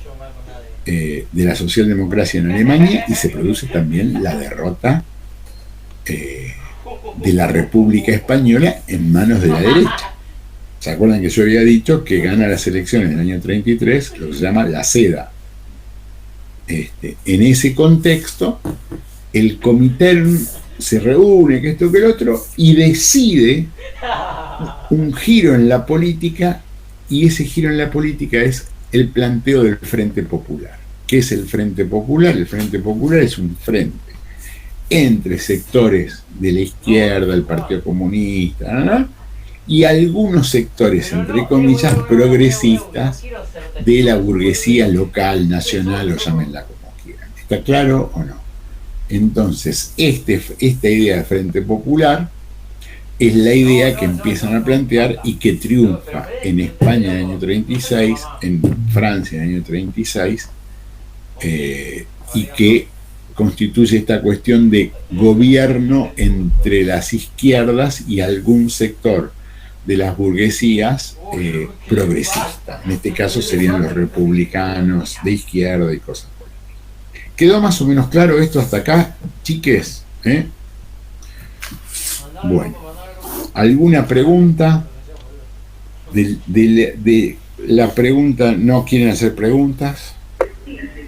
S1: de la socialdemocracia en Alemania y se produce también la derrota de la República Española en manos de la derecha. ¿Se acuerdan que yo había dicho que gana las elecciones del año 33 lo que se llama la seda? En ese contexto, el Comintern se reúne, que esto que el otro, y decide un giro en la política, y ese giro en la política es el planteo del Frente Popular. ¿Qué es el Frente Popular? El Frente Popular es un frente entre sectores de la izquierda, el Partido Comunista, ¿no? Y algunos sectores, entre comillas, progresistas de la burguesía local, nacional, o llámenla como quieran. ¿Está claro o no? Entonces, esta idea de Frente Popular es la idea que empiezan a plantear y que triunfa en España en el año 36, en Francia en el año 36, y que constituye esta cuestión de gobierno entre las izquierdas y algún sector de las burguesías progresistas. En este caso serían los republicanos de izquierda y cosas por el estilo. ¿Quedó más o menos claro esto hasta acá, chiques? Bueno, ¿alguna pregunta? De la pregunta, ¿no quieren hacer preguntas?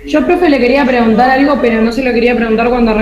S2: Yo, profe, le quería preguntar algo, pero no se lo quería preguntar cuando